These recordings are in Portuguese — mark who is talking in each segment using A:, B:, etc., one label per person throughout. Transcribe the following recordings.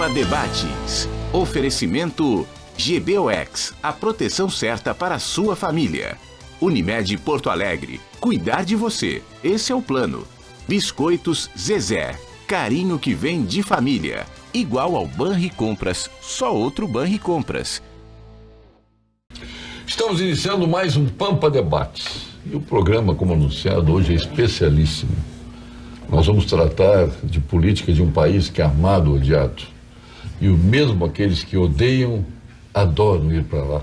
A: Pampa Debates. Oferecimento GBOX, a proteção certa para a sua família. Unimed Porto Alegre, cuidar de você, esse é o plano. Biscoitos Zezé, carinho que vem de família. Igual ao Banricompras, só outro Banricompras.
B: Estamos iniciando mais um Pampa Debates. E o programa, como anunciado, hoje é especialíssimo. Nós vamos tratar de política de um país que é amado ou odiado. E mesmo aqueles que odeiam, adoram ir para lá.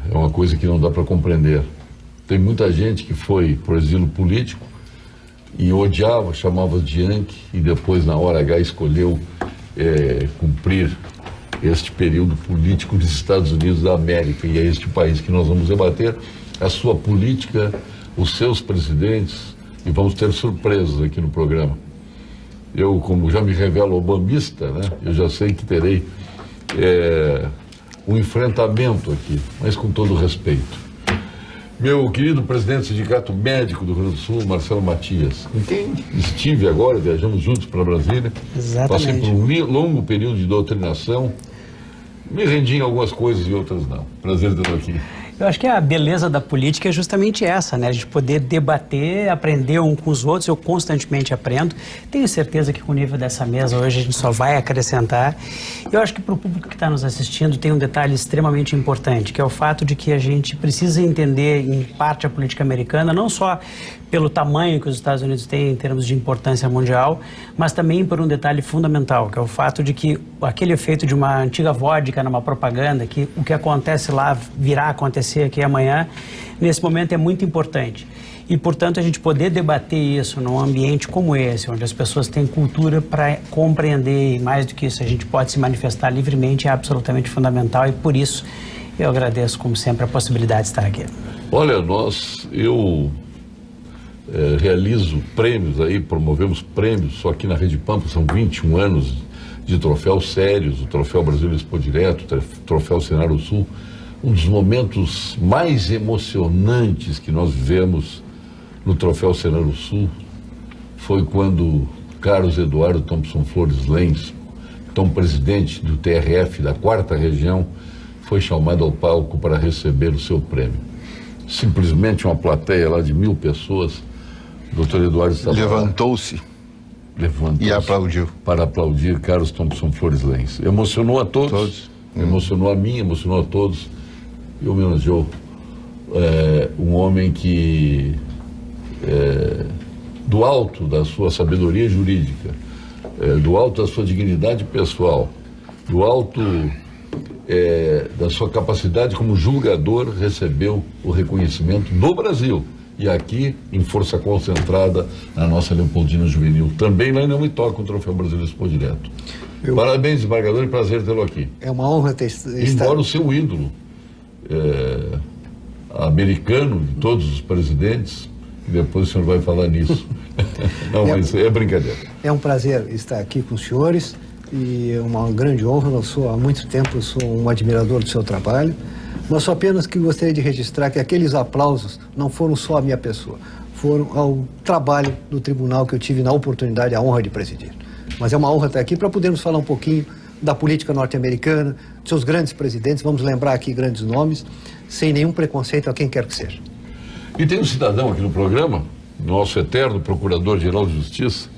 B: É uma coisa que não dá para compreender. Tem muita gente que foi por exílio político e odiava, chamava de Yankee, e depois, na hora H, escolheu cumprir este período político dos Estados Unidos da América. E é este país que nós vamos debater, a sua política, os seus presidentes, e vamos ter surpresas aqui no programa. Eu, como já me revelo obamista, né, eu já sei que terei um enfrentamento aqui, mas com todo respeito. Meu querido presidente do Sindicato Médico do Rio Grande do Sul, Marcelo Matias, com quem estive agora, viajamos juntos para Brasília.
C: Exatamente.
B: Passei por um longo período de doutrinação, me rendi em algumas coisas e outras não. Prazer tê-lo aqui.
C: Eu acho que a beleza da política é justamente essa, né? A gente poder debater, aprender um com os outros. Eu constantemente aprendo. Tenho certeza que com o nível dessa mesa hoje a gente só vai acrescentar. Eu acho que para o público que está nos assistindo tem um detalhe extremamente importante, que é o fato de que a gente precisa entender, em parte, a política americana, não só pelo tamanho que os Estados Unidos têm em termos de importância mundial, mas também por um detalhe fundamental, que é o fato de que aquele efeito de uma antiga vodka numa propaganda, que o que acontece lá virá acontecer aqui amanhã, nesse momento é muito importante. E, portanto, a gente poder debater isso num ambiente como esse, onde as pessoas têm cultura para compreender, e mais do que isso, a gente pode se manifestar livremente, é absolutamente fundamental, e por isso eu agradeço, como sempre, a possibilidade de estar aqui.
B: Olha, eu realizo prêmios aí, promovemos prêmios, só aqui na Rede Pampa são 21 anos de troféus sérios, o Troféu Brasil Expo Direto, o Troféu Cenário Sul. Um dos momentos mais emocionantes que nós vivemos no Troféu Cenário Sul foi quando Carlos Eduardo Thompson Flores Lenz, então presidente do TRF da 4ª Região, foi chamado ao palco para receber o seu prêmio. Simplesmente uma plateia lá de 1000 pessoas. O Dr. Eduardo estava
D: levantou-se e aplaudiu.
B: Para aplaudir Carlos Thompson Flores Lenz. Emocionou a todos. Emocionou a mim, emocionou a todos. E homenageou um homem que, do alto da sua sabedoria jurídica, do alto da sua dignidade pessoal, do alto da sua capacidade como julgador, recebeu o reconhecimento do Brasil. E aqui, em força concentrada, na nossa Leopoldina Juvenil. Também lá em Não Me Toca o Troféu Brasil Expo Direto. Parabéns, desembargador, e prazer tê-lo aqui.
E: É uma honra ter
B: Embora o seu ídolo, americano, de todos os presidentes, e depois o senhor vai falar nisso. Não, mas é brincadeira.
E: É um prazer estar aqui com os senhores e é uma grande honra. Há muito tempo eu sou um admirador do seu trabalho, mas só apenas que gostaria de registrar que aqueles aplausos não foram só à minha pessoa, foram ao trabalho do tribunal que eu tive na oportunidade, a honra de presidir. Mas é uma honra estar aqui para podermos falar um pouquinho da política norte-americana, de seus grandes presidentes, vamos lembrar aqui grandes nomes, sem nenhum preconceito a quem quer que seja.
B: E tem um cidadão aqui no programa, nosso eterno Procurador-Geral de Justiça,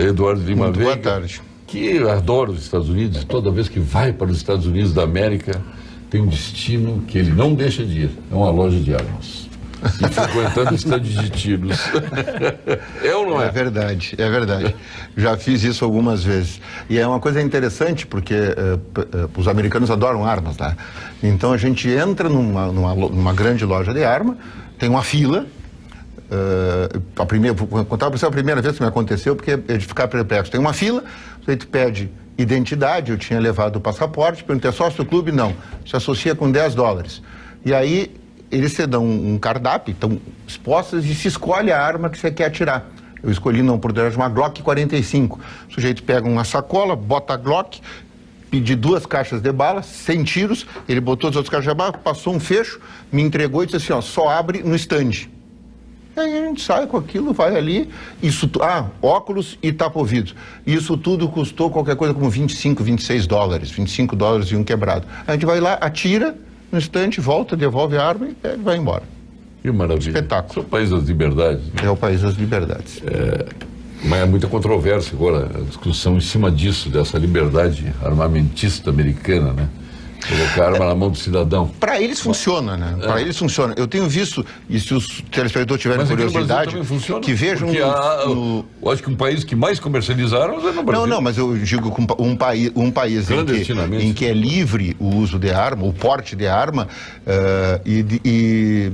B: Eduardo Lima Veiga.
D: Boa tarde.
B: Que adora os Estados Unidos, e toda vez que vai para os Estados Unidos da América, tem um destino que ele não deixa de ir, é uma loja de armas. E frequentando estandes de tiros. É ou não é?
D: É verdade, é verdade. Já fiz isso algumas vezes. E é uma coisa interessante, porque os americanos adoram armas, tá? Então a gente entra numa grande loja de arma, tem uma fila. Vou contar para você a primeira vez que me aconteceu, porque é de ficar perplexo. Tem uma fila, você te pede identidade, eu tinha levado o passaporte, perguntei, sócio do clube? Não, se associa com $10. E aí eles te dão um cardápio, estão expostas, e se escolhe a arma que você quer atirar. Eu escolhi, não, por detrás, uma Glock 45. O sujeito pega uma sacola, bota a Glock, pedi 2 caixas de bala, 100 tiros, ele botou as outras caixas de bala, passou um fecho, me entregou e disse assim, ó, só abre no stand. Aí a gente sai com aquilo, vai ali, óculos e tapa-ouvidos. Isso tudo custou qualquer coisa como 25, 26 dólares, 25 dólares e um quebrado. A gente vai lá, atira no instante, volta, devolve a arma e vai embora.
B: Que maravilha.
D: Espetáculo.
B: Esse é o país das liberdades.
D: É o país das liberdades.
B: Mas há muita controvérsia agora, a discussão em cima disso, dessa liberdade armamentista americana, né? Colocar a arma na mão do cidadão.
D: Para eles funciona, né? Para eles funciona. Eu tenho visto, e se os telespectadores tiverem curiosidade, que vejam...
B: Eu acho que um país que mais comercializa armas é no Brasil.
D: Não, mas eu digo que um país em que é livre o uso de arma, o porte de arma, e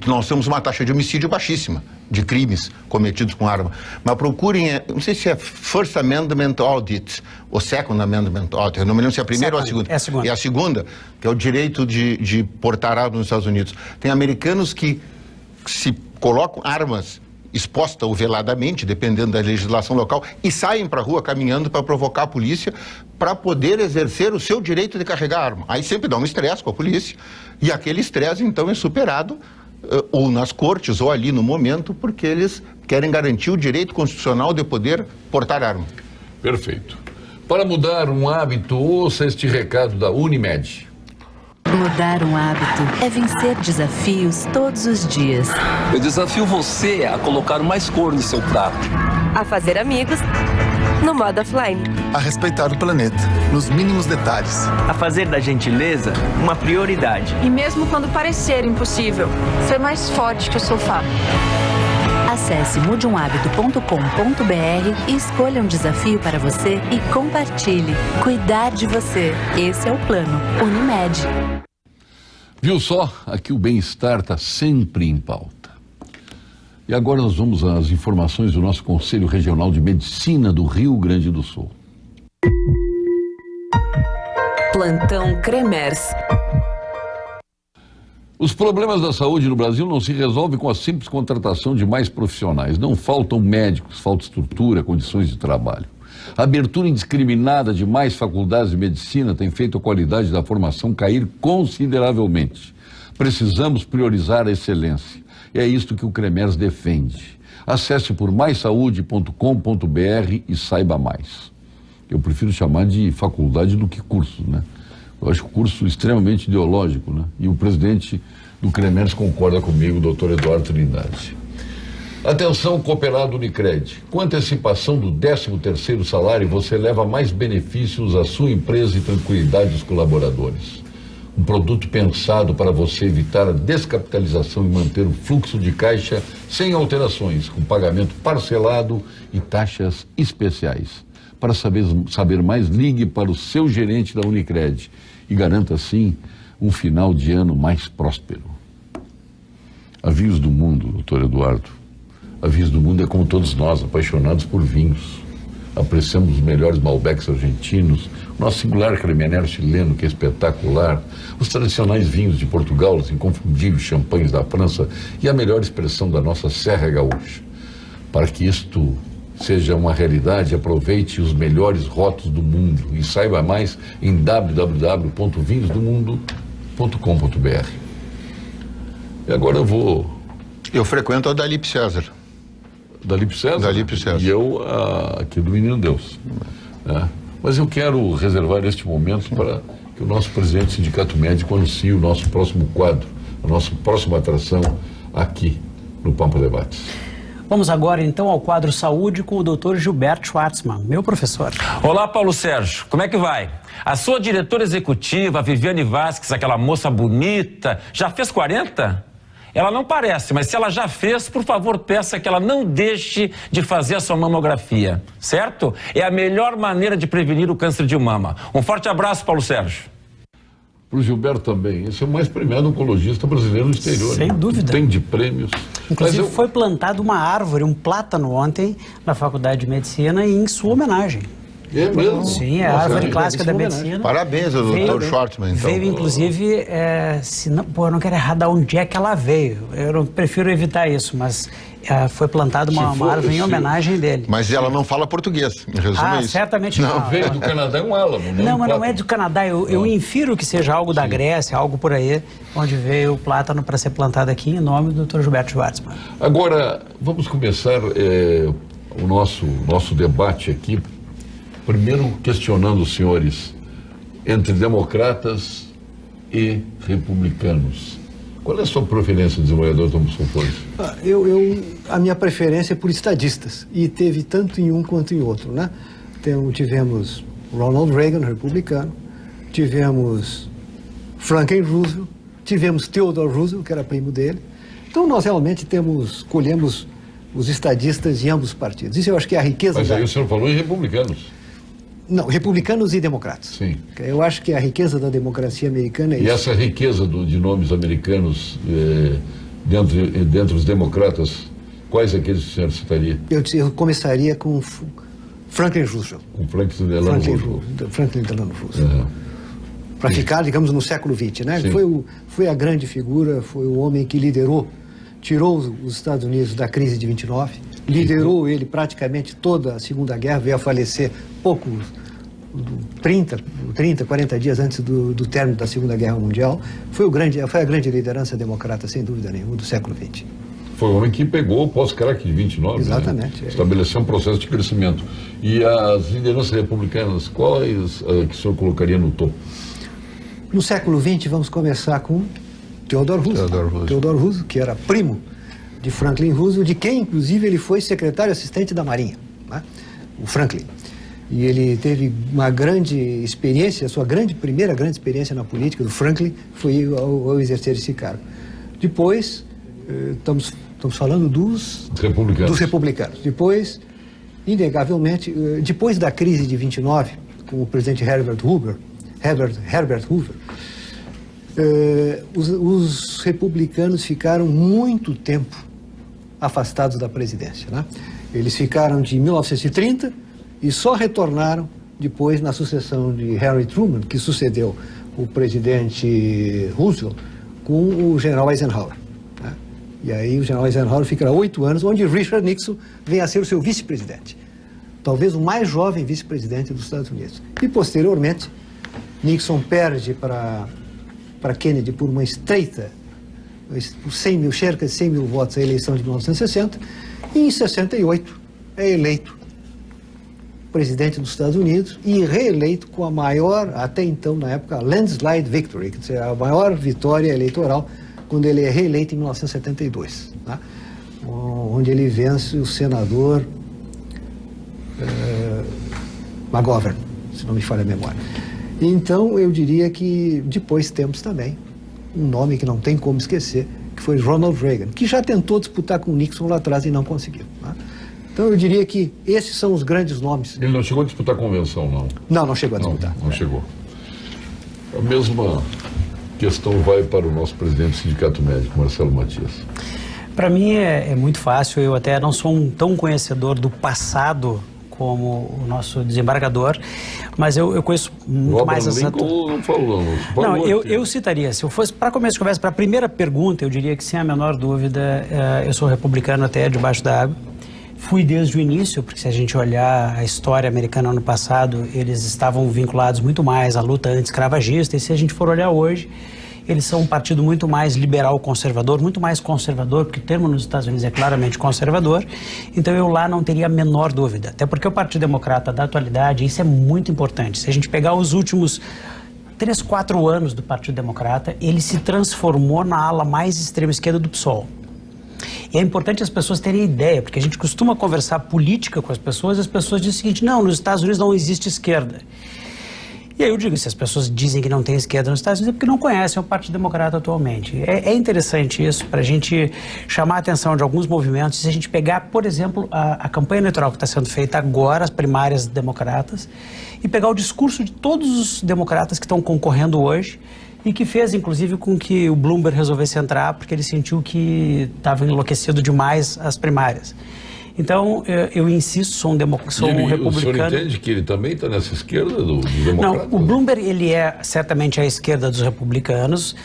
D: nós temos uma taxa de homicídio baixíssima, de crimes cometidos com arma. Mas procurem, não sei se é First Amendment Audit ou Second Amendment Audit, eu não me lembro se é a primeira ou a segunda.
C: É a segunda.
D: É a segunda, que é o direito de portar armas nos Estados Unidos. Tem americanos que se colocam armas exposta ou veladamente, dependendo da legislação local, e saem para a rua caminhando para provocar a polícia para poder exercer o seu direito de carregar arma. Aí sempre dá um estresse com a polícia, e aquele estresse então é superado ou nas cortes ou ali no momento, porque eles querem garantir o direito constitucional de poder portar arma.
B: Perfeito. Para mudar um hábito, ouça este recado da Unimed.
F: Mudar um hábito é vencer desafios todos os dias.
G: Eu desafio você a colocar mais cor no seu prato.
H: A fazer amigos no modo offline.
I: A respeitar o planeta, nos mínimos detalhes.
J: A fazer da gentileza uma prioridade.
K: E mesmo quando parecer impossível, ser mais forte que o sofá.
F: Acesse mudeumhabito.com.br e escolha um desafio para você e compartilhe. Cuidar de você. Esse é o plano Unimed.
B: Viu só? Aqui o bem-estar está sempre em pauta. E agora nós vamos às informações do nosso Conselho Regional de Medicina do Rio Grande do Sul.
H: Plantão Cremers.
B: Os problemas da saúde no Brasil não se resolvem com a simples contratação de mais profissionais. Não faltam médicos, falta estrutura, condições de trabalho. A abertura indiscriminada de mais faculdades de medicina tem feito a qualidade da formação cair consideravelmente. Precisamos priorizar a excelência. É isto que o Cremers defende. Acesse por maissaude.com.br e saiba mais. Eu prefiro chamar de faculdade do que curso, né? Eu acho o curso extremamente ideológico, né? E o presidente do Cremers concorda comigo, o doutor Eduardo Trindade. Atenção, cooperado Unicred. Com antecipação do 13º salário, você leva mais benefícios à sua empresa e tranquilidade dos colaboradores. Um produto pensado para você evitar a descapitalização e manter o fluxo de caixa sem alterações, com pagamento parcelado e taxas especiais. Para saber mais, ligue para o seu gerente da Unicred e garanta, assim, um final de ano mais próspero. Avios do Mundo, doutor Eduardo. Avios do Mundo é como todos nós, apaixonados por vinhos. Apreciamos os melhores Malbecs argentinos, o nosso singular Cremenero chileno, que é espetacular, os tradicionais vinhos de Portugal, os inconfundíveis champanhes da França e a melhor expressão da nossa Serra Gaúcha. Para que isto seja uma realidade, aproveite os melhores rótulos do mundo e saiba mais em www.vinhosdomundo.com.br. E agora
D: eu frequento a da Lipe César.
B: Da Lipe César?
D: Da Lipe César.
B: E eu aqui do Menino Deus. Mas eu quero reservar este momento para que o nosso presidente do Sindicato Médico anuncie o nosso próximo quadro, a nossa próxima atração aqui no Pampa Debates.
C: Vamos agora então ao quadro Saúde com o Dr. Gilberto Schwartzman, meu professor.
L: Olá, Paulo Sérgio, como é que vai? A sua diretora executiva, Viviane Vasques, aquela moça bonita, já fez 40? Ela não parece, mas se ela já fez, por favor, peça que ela não deixe de fazer a sua mamografia, certo? É a melhor maneira de prevenir o câncer de mama. Um forte abraço, Paulo Sérgio.
B: Para o Gilberto também. Esse é o mais premiado oncologista brasileiro no exterior.
C: Sem dúvida.
B: Tem de prêmios.
C: Inclusive foi plantada uma árvore, um plátano ontem, na Faculdade de Medicina em sua homenagem.
B: É mesmo?
C: Sim, é a árvore clássica da medicina.
D: Parabéns ao Dr. Schwartzman, então.
C: Veio, inclusive, se não, eu não quero errar de onde é que ela veio. Eu prefiro evitar isso, mas foi plantada uma árvore em homenagem dele.
D: Mas ela não fala português, em resumo é isso.
C: Certamente não.
B: Veio do Canadá, é um álamo.
C: Não, mas não é do Canadá. Eu infiro que seja algo da Grécia, algo por aí, onde veio o plátano para ser plantado aqui em nome do Dr. Gilberto Schwartzman.
B: Agora, vamos começar o nosso debate aqui, primeiro questionando os senhores entre democratas e republicanos. Qual é a sua preferência, desembargador Thomson Flores?
E: A minha preferência é por estadistas, e teve tanto em um quanto em outro, né? Tivemos Ronald Reagan, republicano, tivemos Franklin Roosevelt, tivemos Theodore Roosevelt, que era primo dele. Então nós realmente colhemos os estadistas de ambos os partidos. Isso eu acho que é a riqueza.
B: Mas aí o senhor falou em republicanos.
E: Não, republicanos e democratas.
B: Sim.
E: Eu acho que a riqueza da democracia americana é isso.
B: E essa riqueza de nomes americanos dentro dos democratas, quais aqueles que o senhor citaria?
E: Eu começaria com Franklin Roosevelt.
B: Com Franklin Delano Roosevelt.
E: Franklin Delano Roosevelt. Para ficar, digamos, no século XX, né? Foi a grande figura, foi o homem que tirou os Estados Unidos da crise de 29, liderou ele praticamente toda a Segunda Guerra, veio a falecer 40 dias antes do término da Segunda Guerra Mundial. Foi a grande liderança democrata, sem dúvida nenhuma, do século XX.
B: Foi o homem que pegou o pós-crack de 29,
E: exatamente,
B: né? Estabeleceu um processo de crescimento. E as lideranças republicanas, quais que o senhor colocaria no topo?
E: No século XX, vamos começar com Theodore Roosevelt, que era primo de Franklin Roosevelt, de quem, inclusive, ele foi secretário assistente da Marinha, né? O Franklin. E ele teve uma grande experiência, a sua primeira grande experiência na política do Franklin foi ao exercer esse cargo. Depois, estamos falando dos republicanos. Depois, inegavelmente, depois da crise de 29, com o presidente Herbert Hoover, os republicanos ficaram muito tempo afastados da presidência, né? Eles ficaram de 1930 e só retornaram depois na sucessão de Harry Truman, que sucedeu o presidente Roosevelt, com o general Eisenhower, né? E aí o general Eisenhower fica 8 anos, onde Richard Nixon vem a ser o seu vice-presidente, talvez o mais jovem vice-presidente dos Estados Unidos. E posteriormente Nixon perde para Kennedy por uma estreita, cerca de 100 mil votos, a eleição de 1960, e em 68 é eleito presidente dos Estados Unidos e reeleito com a maior, até então, na época, landslide victory, quer dizer, a maior vitória eleitoral, quando ele é reeleito em 1972, né? Onde ele vence o senador McGovern, se não me falha a memória. Então, eu diria que depois temos também um nome que não tem como esquecer, que foi Ronald Reagan, que já tentou disputar com Nixon lá atrás e não conseguiu, né? Então, eu diria que esses são os grandes nomes.
B: Ele não chegou a disputar a convenção, não?
E: Não chegou a disputar.
B: Não chegou. A mesma questão vai para o nosso presidente do Sindicato Médico, Marcelo Matias.
C: Para mim é muito fácil, eu até não sou tão conhecedor do passado como o nosso desembargador, mas eu conheço muito mais essa... Não, eu citaria, se eu fosse para começo de conversa, para a primeira pergunta, eu diria que sem a menor dúvida, eu sou republicano até debaixo da água. Fui desde o início, porque se a gente olhar a história americana no passado, eles estavam vinculados muito mais à luta anti-escravagista, e se a gente for olhar hoje, eles são um partido muito mais liberal-conservador, muito mais conservador, porque o termo nos Estados Unidos é claramente conservador, então eu lá não teria a menor dúvida. Até porque o Partido Democrata da atualidade, isso é muito importante. Se a gente pegar os últimos 3, 4 anos do Partido Democrata, ele se transformou na ala mais extrema-esquerda do PSOL. E é importante as pessoas terem ideia, porque a gente costuma conversar política com as pessoas, e as pessoas dizem o seguinte: não, nos Estados Unidos não existe esquerda. E aí eu digo, se as pessoas dizem que não tem esquerda nos Estados Unidos, é porque não conhecem o Partido Democrata atualmente. É interessante isso, para a gente chamar a atenção de alguns movimentos. Se a gente pegar, por exemplo, a campanha eleitoral que está sendo feita agora, as primárias democratas, e pegar o discurso de todos os democratas que estão concorrendo hoje, e que fez, inclusive, com que o Bloomberg resolvesse entrar, porque ele sentiu que estava enlouquecido demais as primárias. Então, eu insisto, sou um republicano.
B: O senhor entende que ele também está nessa esquerda do democrata?
C: Não, o Bloomberg, ele é certamente à esquerda dos republicanos.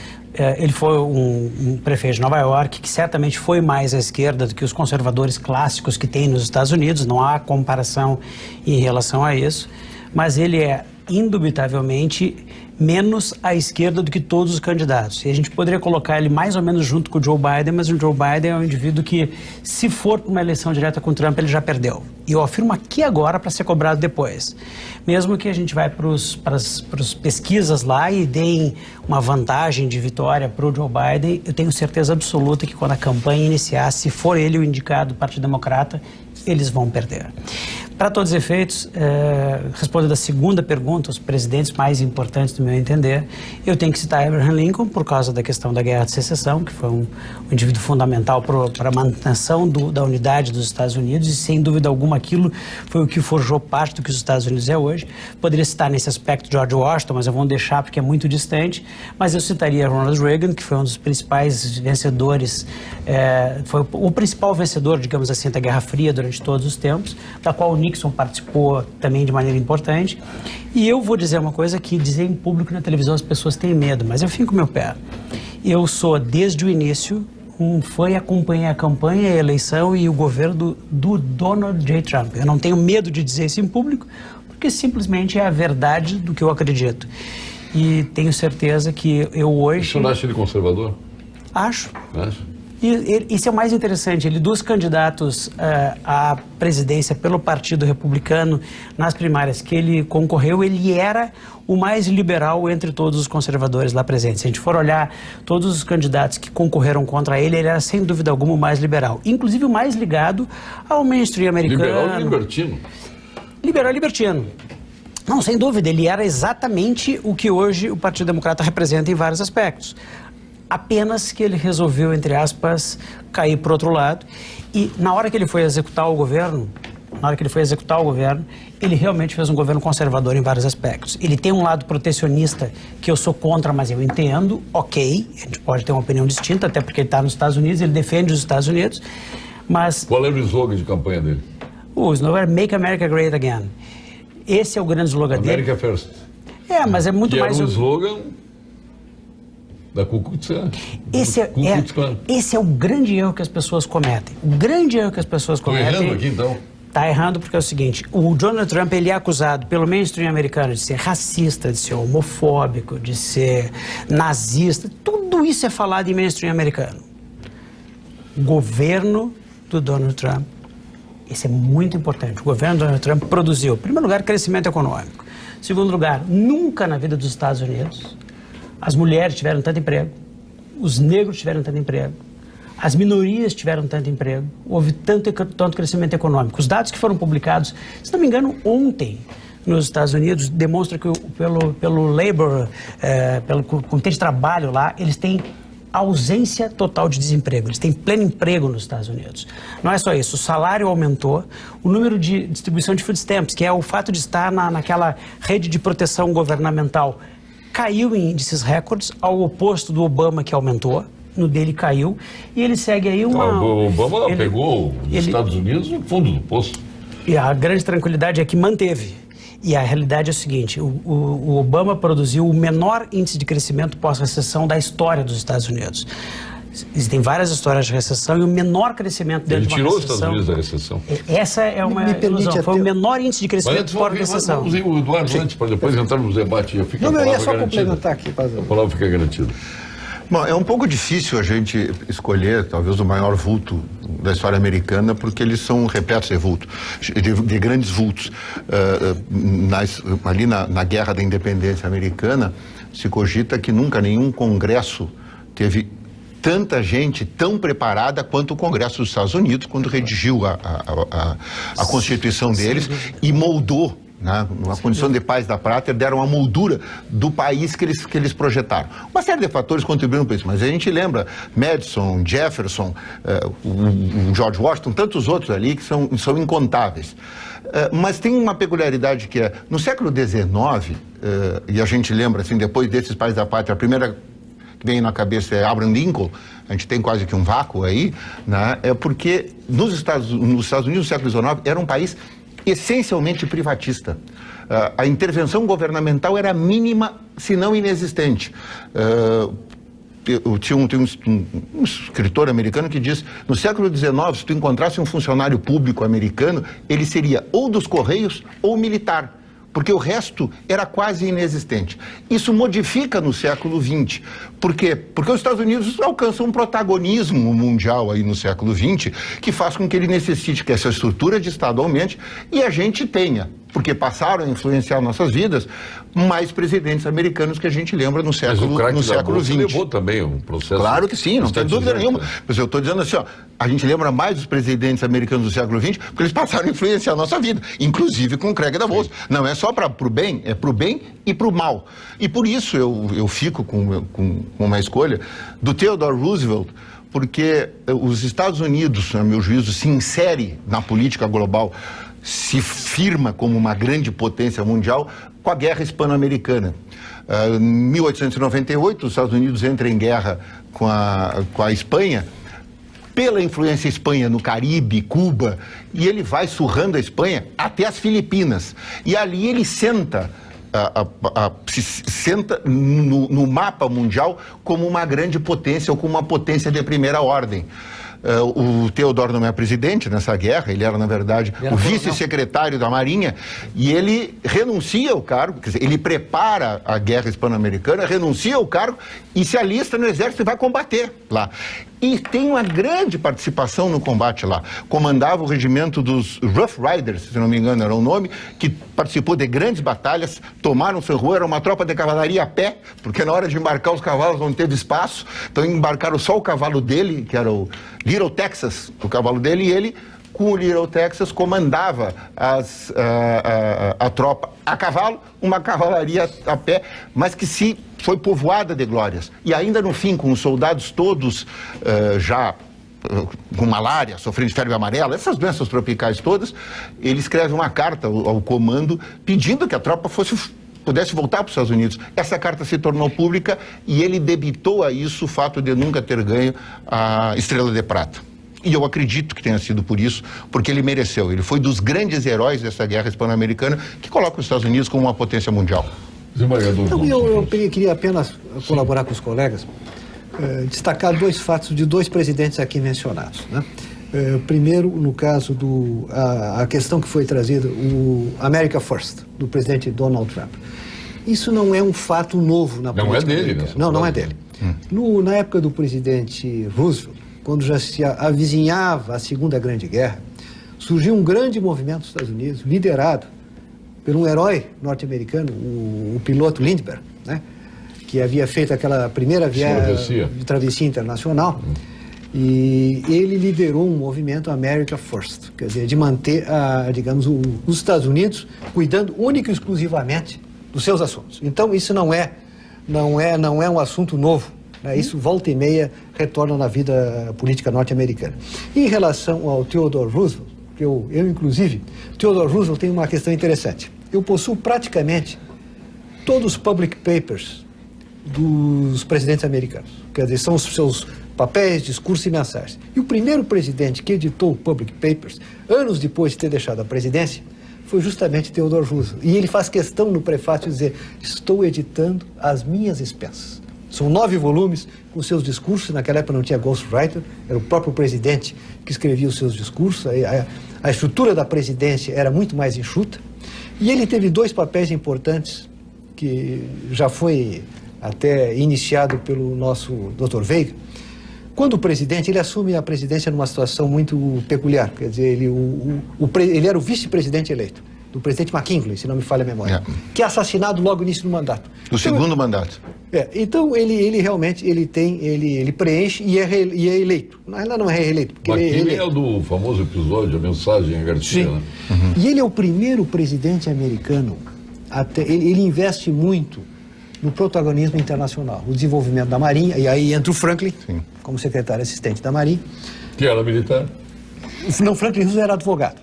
C: Ele foi um prefeito de Nova York que certamente foi mais à esquerda do que os conservadores clássicos que tem nos Estados Unidos. Não há comparação em relação a isso. Mas ele é indubitavelmente menos à esquerda do que todos os candidatos. E a gente poderia colocar ele mais ou menos junto com o Joe Biden, mas o Joe Biden é um indivíduo que, se for para uma eleição direta com o Trump, ele já perdeu. E eu afirmo aqui agora para ser cobrado depois. Mesmo que a gente vai para as pesquisas lá e deem uma vantagem de vitória para o Joe Biden, eu tenho certeza absoluta que quando a campanha iniciar, se for ele o indicado do Partido Democrata, eles vão perder. Para todos os efeitos, respondendo a segunda pergunta, os presidentes mais importantes do meu entender, eu tenho que citar Abraham Lincoln por causa da questão da Guerra de Secessão, que foi um indivíduo fundamental para a manutenção da unidade dos Estados Unidos e, sem dúvida alguma, aquilo foi o que forjou parte do que os Estados Unidos é hoje. Poderia citar nesse aspecto George Washington, mas eu vou deixar porque é muito distante, mas eu citaria Ronald Reagan, que foi um dos principais vencedores, foi o principal vencedor, digamos assim, da Guerra Fria durante todos os tempos, da qual o Nixon participou também de maneira importante. E eu vou dizer uma coisa que dizer em público na televisão as pessoas têm medo, mas eu fico com o meu pé. Eu sou, desde o início, acompanhei a campanha, a eleição e o governo do Donald J. Trump. Eu não tenho medo de dizer isso em público, porque simplesmente é a verdade do que eu acredito. E tenho certeza que eu hoje...
B: O senhor acha ele conservador?
C: Acho.
B: Acho?
C: E isso é o mais interessante, ele dos candidatos à presidência pelo Partido Republicano nas primárias que ele concorreu, ele era o mais liberal entre todos os conservadores lá presentes. Se a gente for olhar todos os candidatos que concorreram contra ele, ele era sem dúvida alguma o mais liberal, inclusive o mais ligado ao mainstream americano.
B: Liberal e libertino.
C: Liberal e libertino. Não, sem dúvida, ele era exatamente o que hoje o Partido Democrata representa em vários aspectos. Apenas que ele resolveu, entre aspas, cair para o outro lado. E na hora que ele foi executar o governo, ele realmente fez um governo conservador em vários aspectos. Ele tem um lado protecionista que eu sou contra, mas eu entendo, ok, a gente pode ter uma opinião distinta, até porque ele está nos Estados Unidos, ele defende os Estados Unidos, mas...
B: Qual era o slogan de campanha dele?
C: O slogan era Make America Great Again. Esse é o grande slogan dele.
B: America First.
C: Mas é muito mais...
B: Era um slogan... da Ku Klux Klan.
C: Esse é o grande erro que as pessoas cometem. O grande erro que as pessoas cometem...
B: Estou errando aqui, então?
C: Está errando porque é o seguinte, o Donald Trump, ele é acusado pelo mainstream americano de ser racista, de ser homofóbico, de ser nazista. Tudo isso é falado em mainstream americano. O governo do Donald Trump, isso é muito importante, o governo do Donald Trump produziu, em primeiro lugar, crescimento econômico. Em segundo lugar, nunca na vida dos Estados Unidos as mulheres tiveram tanto emprego, os negros tiveram tanto emprego, as minorias tiveram tanto emprego, houve tanto crescimento econômico. Os dados que foram publicados, se não me engano, ontem nos Estados Unidos, demonstram que pelo labor, pelo comitê de trabalho lá, eles têm ausência total de desemprego, eles têm pleno emprego nos Estados Unidos. Não é só isso, o salário aumentou, o número de distribuição de food stamps, que é o fato de estar naquela rede de proteção governamental, caiu em índices recordes, ao oposto do Obama, que aumentou, no dele caiu, e ele segue aí uma...
B: O Obama pegou os Estados Unidos no fundo do poço.
C: E a grande tranquilidade é que manteve. E a realidade é o seguinte, o Obama produziu o menor índice de crescimento pós-recessão da história dos Estados Unidos. Existem várias histórias de recessão e o menor crescimento dentro de uma recessão...
B: Ele tirou os Estados Unidos da recessão.
C: Essa é uma ilusão. Foi o menor índice de crescimento pós-recessão.
B: Vamos o Eduardo antes, para depois entrarmos no debate.
E: Eu ia só complementar aqui.
B: A palavra fica garantida.
D: Bom, é um pouco difícil a gente escolher, talvez, o maior vulto da história americana, porque eles são repletos de grandes vultos. Ali na Guerra da Independência Americana, se cogita que nunca nenhum congresso teve tanta gente tão preparada quanto o Congresso dos Estados Unidos, quando redigiu a Constituição deles e moldou, né, uma condição de paz da prata, deram a moldura do país que eles projetaram. Uma série de fatores contribuíram para isso, mas a gente lembra Madison, Jefferson, o George Washington, tantos outros ali que são incontáveis. Mas tem uma peculiaridade que é, no século XIX, e a gente lembra, assim, depois desses pais da pátria, a primeira que vem na cabeça é Abraham Lincoln, a gente tem quase que um vácuo aí, né? É porque nos Estados Unidos, no século XIX, era um país essencialmente privatista. A intervenção governamental era mínima, se não inexistente. Tem um escritor americano que diz, no século XIX, se tu encontrasse um funcionário público americano, ele seria ou dos Correios ou militar, porque o resto era quase inexistente. Isso modifica no século XX. Por quê? Porque os Estados Unidos alcançam um protagonismo mundial aí no século XX, que faz com que ele necessite que essa estrutura de Estado aumente e a gente tenha, porque passaram a influenciar nossas vidas, mais presidentes americanos que a gente lembra no século XX.
B: Levou também um processo...
D: Claro que sim, não tem dúvida nenhuma. Mas eu estou dizendo assim, ó, a gente lembra mais dos presidentes americanos do século XX porque eles passaram a influenciar a nossa vida, inclusive com o Craig Davos. Não é só para o bem, é para o bem e para o mal. E por isso eu fico com uma escolha do Theodore Roosevelt, porque os Estados Unidos, a meu juízo, se insere na política global, se firma como uma grande potência mundial com a Guerra Hispano-Americana. Em 1898, os Estados Unidos entram em guerra com a Espanha, pela influência Espanha no Caribe, Cuba, e ele vai surrando a Espanha até as Filipinas. E ali ele senta no mapa mundial como uma grande potência ou como uma potência de primeira ordem. O Theodore não é presidente nessa guerra, ele era, na verdade, o vice-secretário da Marinha, e ele renuncia ao cargo, quer dizer, ele prepara a Guerra Hispano-Americana, renuncia ao cargo e se alista no exército e vai combater lá. E tem uma grande participação no combate lá. Comandava o regimento dos Rough Riders, se não me engano era o nome, que participou de grandes batalhas, tomaram San Juan, era uma tropa de cavalaria a pé, porque na hora de embarcar os cavalos não teve espaço, então embarcaram só o cavalo dele, que era o Little Texas, o cavalo dele, e ele, com o Little Texas, comandava a tropa a cavalo, uma cavalaria a pé, mas que foi povoada de glórias. E ainda no fim, com os soldados todos já com malária, sofrendo de febre amarela, essas doenças tropicais todas, ele escreve uma carta ao comando pedindo que a tropa pudesse voltar para os Estados Unidos. Essa carta se tornou pública e ele debitou a isso o fato de nunca ter ganho a Estrela de Prata. E eu acredito que tenha sido por isso, porque ele mereceu. Ele foi dos grandes heróis dessa guerra hispano-americana que coloca os Estados Unidos como uma potência mundial.
E: Então, eu queria apenas colaborar com os colegas, destacar dois fatos de dois presidentes aqui mencionados, né? Primeiro, no caso a questão que foi trazida, o America First, do presidente Donald Trump. Isso não é um fato novo na política.
B: Não é dele, né?
E: Não é dele. Na época do presidente Roosevelt, quando já se avizinhava a Segunda Grande Guerra, surgiu um grande movimento dos Estados Unidos, liderado por um herói norte-americano, o piloto Lindbergh, né? Que havia feito aquela primeira viagem de travessia internacional. E ele liderou um movimento America First, quer dizer, de manter, os Estados Unidos cuidando única e exclusivamente dos seus assuntos. Então, isso não é um assunto novo, né? Isso, volta e meia, retorna na vida política norte-americana. Em relação ao Theodore Roosevelt, eu inclusive, Theodore Roosevelt tem uma questão interessante. Eu possuo praticamente todos os public papers dos presidentes americanos. Quer dizer, são os seus papéis, discursos e mensagens. E o primeiro presidente que editou o Public Papers, anos depois de ter deixado a presidência, foi justamente Theodore Roosevelt. E ele faz questão no prefácio de dizer: estou editando as minhas expensas. São 9 volumes com seus discursos. Naquela época não tinha ghostwriter, era o próprio presidente que escrevia os seus discursos. A estrutura da presidência era muito mais enxuta. E ele teve 2 papéis importantes, que já foi até iniciado pelo nosso Dr. Veiga. Quando o presidente, ele assume a presidência numa situação muito peculiar, quer dizer, ele era o vice-presidente eleito, do presidente McKinley, se não me falha a memória, que é assassinado logo no início do mandato.
D: Do segundo mandato.
E: Então, ele realmente, ele preenche e é eleito. Ela não é reeleito.
B: McKinley é o do famoso episódio, a mensagem a Garcia, né?
E: E ele é o primeiro presidente americano, ele investe muito no protagonismo internacional, o desenvolvimento da Marinha, e aí entra o Franklin, como secretário assistente da Marinha.
B: Que era militar?
E: Não, Franklin Roosevelt era advogado.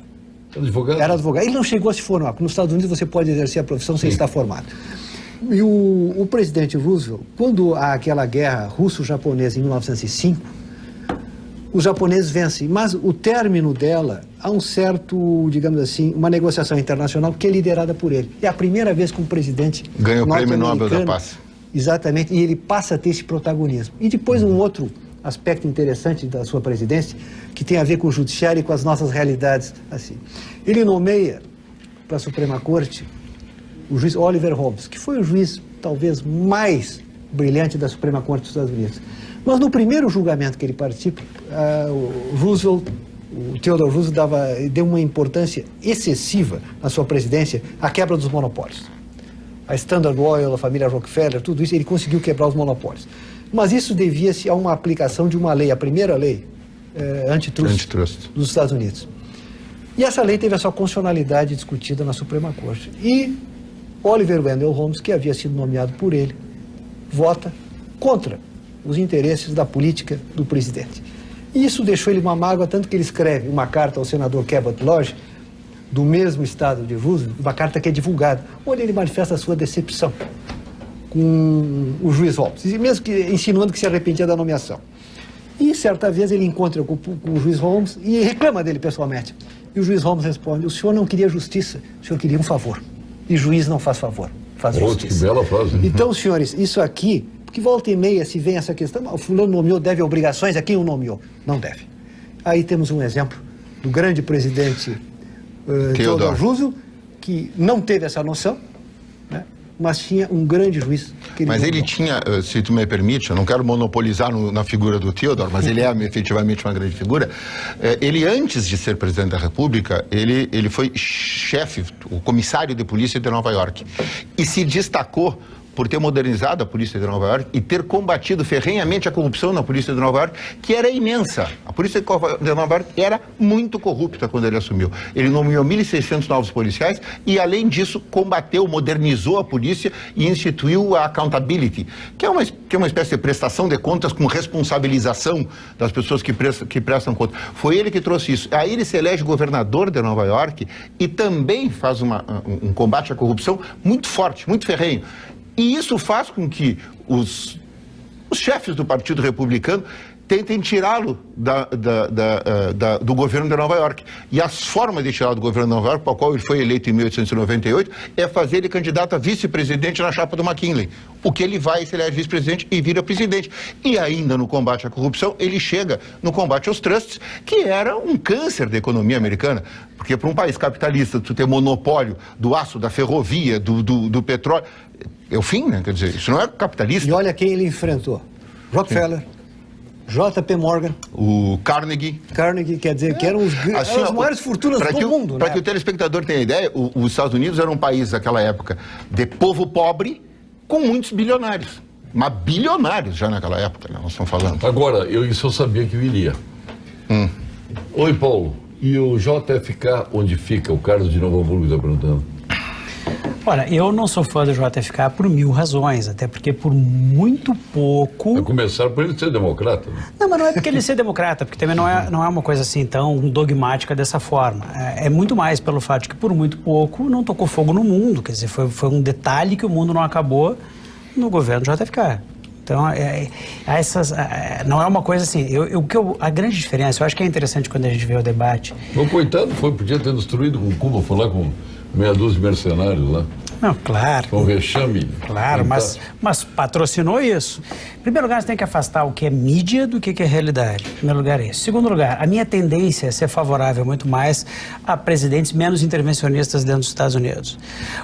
B: Advogado?
E: Era advogado. Ele não chegou a se formar, porque nos Estados Unidos você pode exercer a profissão sem estar formado. E o presidente Roosevelt, quando há aquela guerra russo-japonesa em 1905, os japoneses vencem, mas o término dela há um certo, digamos assim, uma negociação internacional que é liderada por ele. É a primeira vez que um presidente
D: ganha o Prêmio Nobel da Paz.
E: Exatamente, e ele passa a ter esse protagonismo. E depois um outro aspecto interessante da sua presidência, que tem a ver com o judiciário e com as nossas realidades. Assim. Ele nomeia para a Suprema Corte o juiz Oliver Holmes, que foi o juiz talvez mais brilhante da Suprema Corte dos Estados Unidos. Mas no primeiro julgamento que ele participa, o Theodore Roosevelt deu uma importância excessiva na sua presidência à quebra dos monopólios. A Standard Oil, a família Rockefeller, tudo isso, ele conseguiu quebrar os monopólios. Mas isso devia-se a uma aplicação de uma lei, a primeira lei antitrust dos Estados Unidos. E essa lei teve a sua constitucionalidade discutida na Suprema Corte. E Oliver Wendell Holmes, que havia sido nomeado por ele, vota contra os interesses da política do presidente. E isso deixou ele uma mágoa, tanto que ele escreve uma carta ao senador Cabot Lodge, do mesmo estado de Roosevelt, uma carta que é divulgada, onde ele manifesta a sua decepção com o juiz Holmes, mesmo que insinuando que se arrependia da nomeação. E certa vez ele encontra com o juiz Holmes e reclama dele pessoalmente. E o juiz Holmes responde: o senhor não queria justiça, o senhor queria um favor. E juiz não faz favor, faz justiça.
B: Que bela frase.
E: Então, senhores, isso aqui, porque volta e meia se vem essa questão, o fulano nomeou, deve obrigações a quem o nomeou. Não deve. Aí temos um exemplo do grande presidente Theodore Roosevelt, que não teve essa noção, né? Mas tinha um grande juiz.
D: Mas ele tinha, se tu me permite, eu não quero monopolizar na figura do Theodore, mas ele é efetivamente uma grande figura. Ele, antes de ser presidente da República, ele foi chefe, o comissário de polícia de Nova York, e se destacou por ter modernizado a polícia de Nova York e ter combatido ferrenhamente a corrupção na polícia de Nova York, que era imensa. A polícia de Nova York era muito corrupta quando ele assumiu. Ele nomeou 1.600 novos policiais e, além disso, combateu, modernizou a polícia e instituiu a accountability, que é uma espécie de prestação de contas com responsabilização das pessoas que prestam conta. Foi ele que trouxe isso. Aí ele se elege governador de Nova York e também faz um combate à corrupção muito forte, muito ferrenho. E isso faz com que os chefes do Partido Republicano tentem tirá-lo do governo de Nova York. E as formas de tirá-lo do governo de Nova York, para o qual ele foi eleito em 1898, é fazer ele candidato a vice-presidente na chapa do McKinley. O que ele vai, se ele é vice-presidente e vira presidente. E ainda no combate à corrupção, ele chega no combate aos trusts, que era um câncer da economia americana. Porque para um país capitalista, tu ter monopólio do aço, da ferrovia, do petróleo, é o fim, né? Quer dizer, isso não é capitalista.
E: E olha quem ele enfrentou. Rockefeller. Sim. J.P. Morgan.
D: O Carnegie.
E: Quer dizer, que eram as maiores fortunas do mundo.
D: Para que o telespectador tenha ideia, os Estados Unidos era um país, naquela época, de povo pobre, com muitos bilionários. Mas bilionários já naquela época, né? Nós estamos falando.
B: Agora, isso eu sabia que viria. Oi, Paulo. E o JFK, onde fica? O Carlos de Novo Hamburgo está perguntando.
C: Olha, eu não sou fã do JFK por 1000 razões, até porque por muito pouco...
B: A começar por ele ser democrata, né?
C: Não, mas não é porque ele ser democrata, porque também não é uma coisa assim tão dogmática dessa forma. É muito mais pelo fato de que por muito pouco não tocou fogo no mundo, quer dizer, foi um detalhe que o mundo não acabou no governo do JFK. Então, não é uma coisa assim... A grande diferença, eu acho que é interessante quando a gente vê o debate...
B: O coitado podia ter destruído com Cuba, foi lá com meia dúzia de mercenários lá.
C: Não, claro.
B: Com vexame.
C: Claro, mas patrocinou isso. Em primeiro lugar, você tem que afastar o que é mídia do que é realidade. Em primeiro lugar, é isso. Em segundo lugar, a minha tendência é ser favorável muito mais a presidentes menos intervencionistas dentro dos Estados Unidos.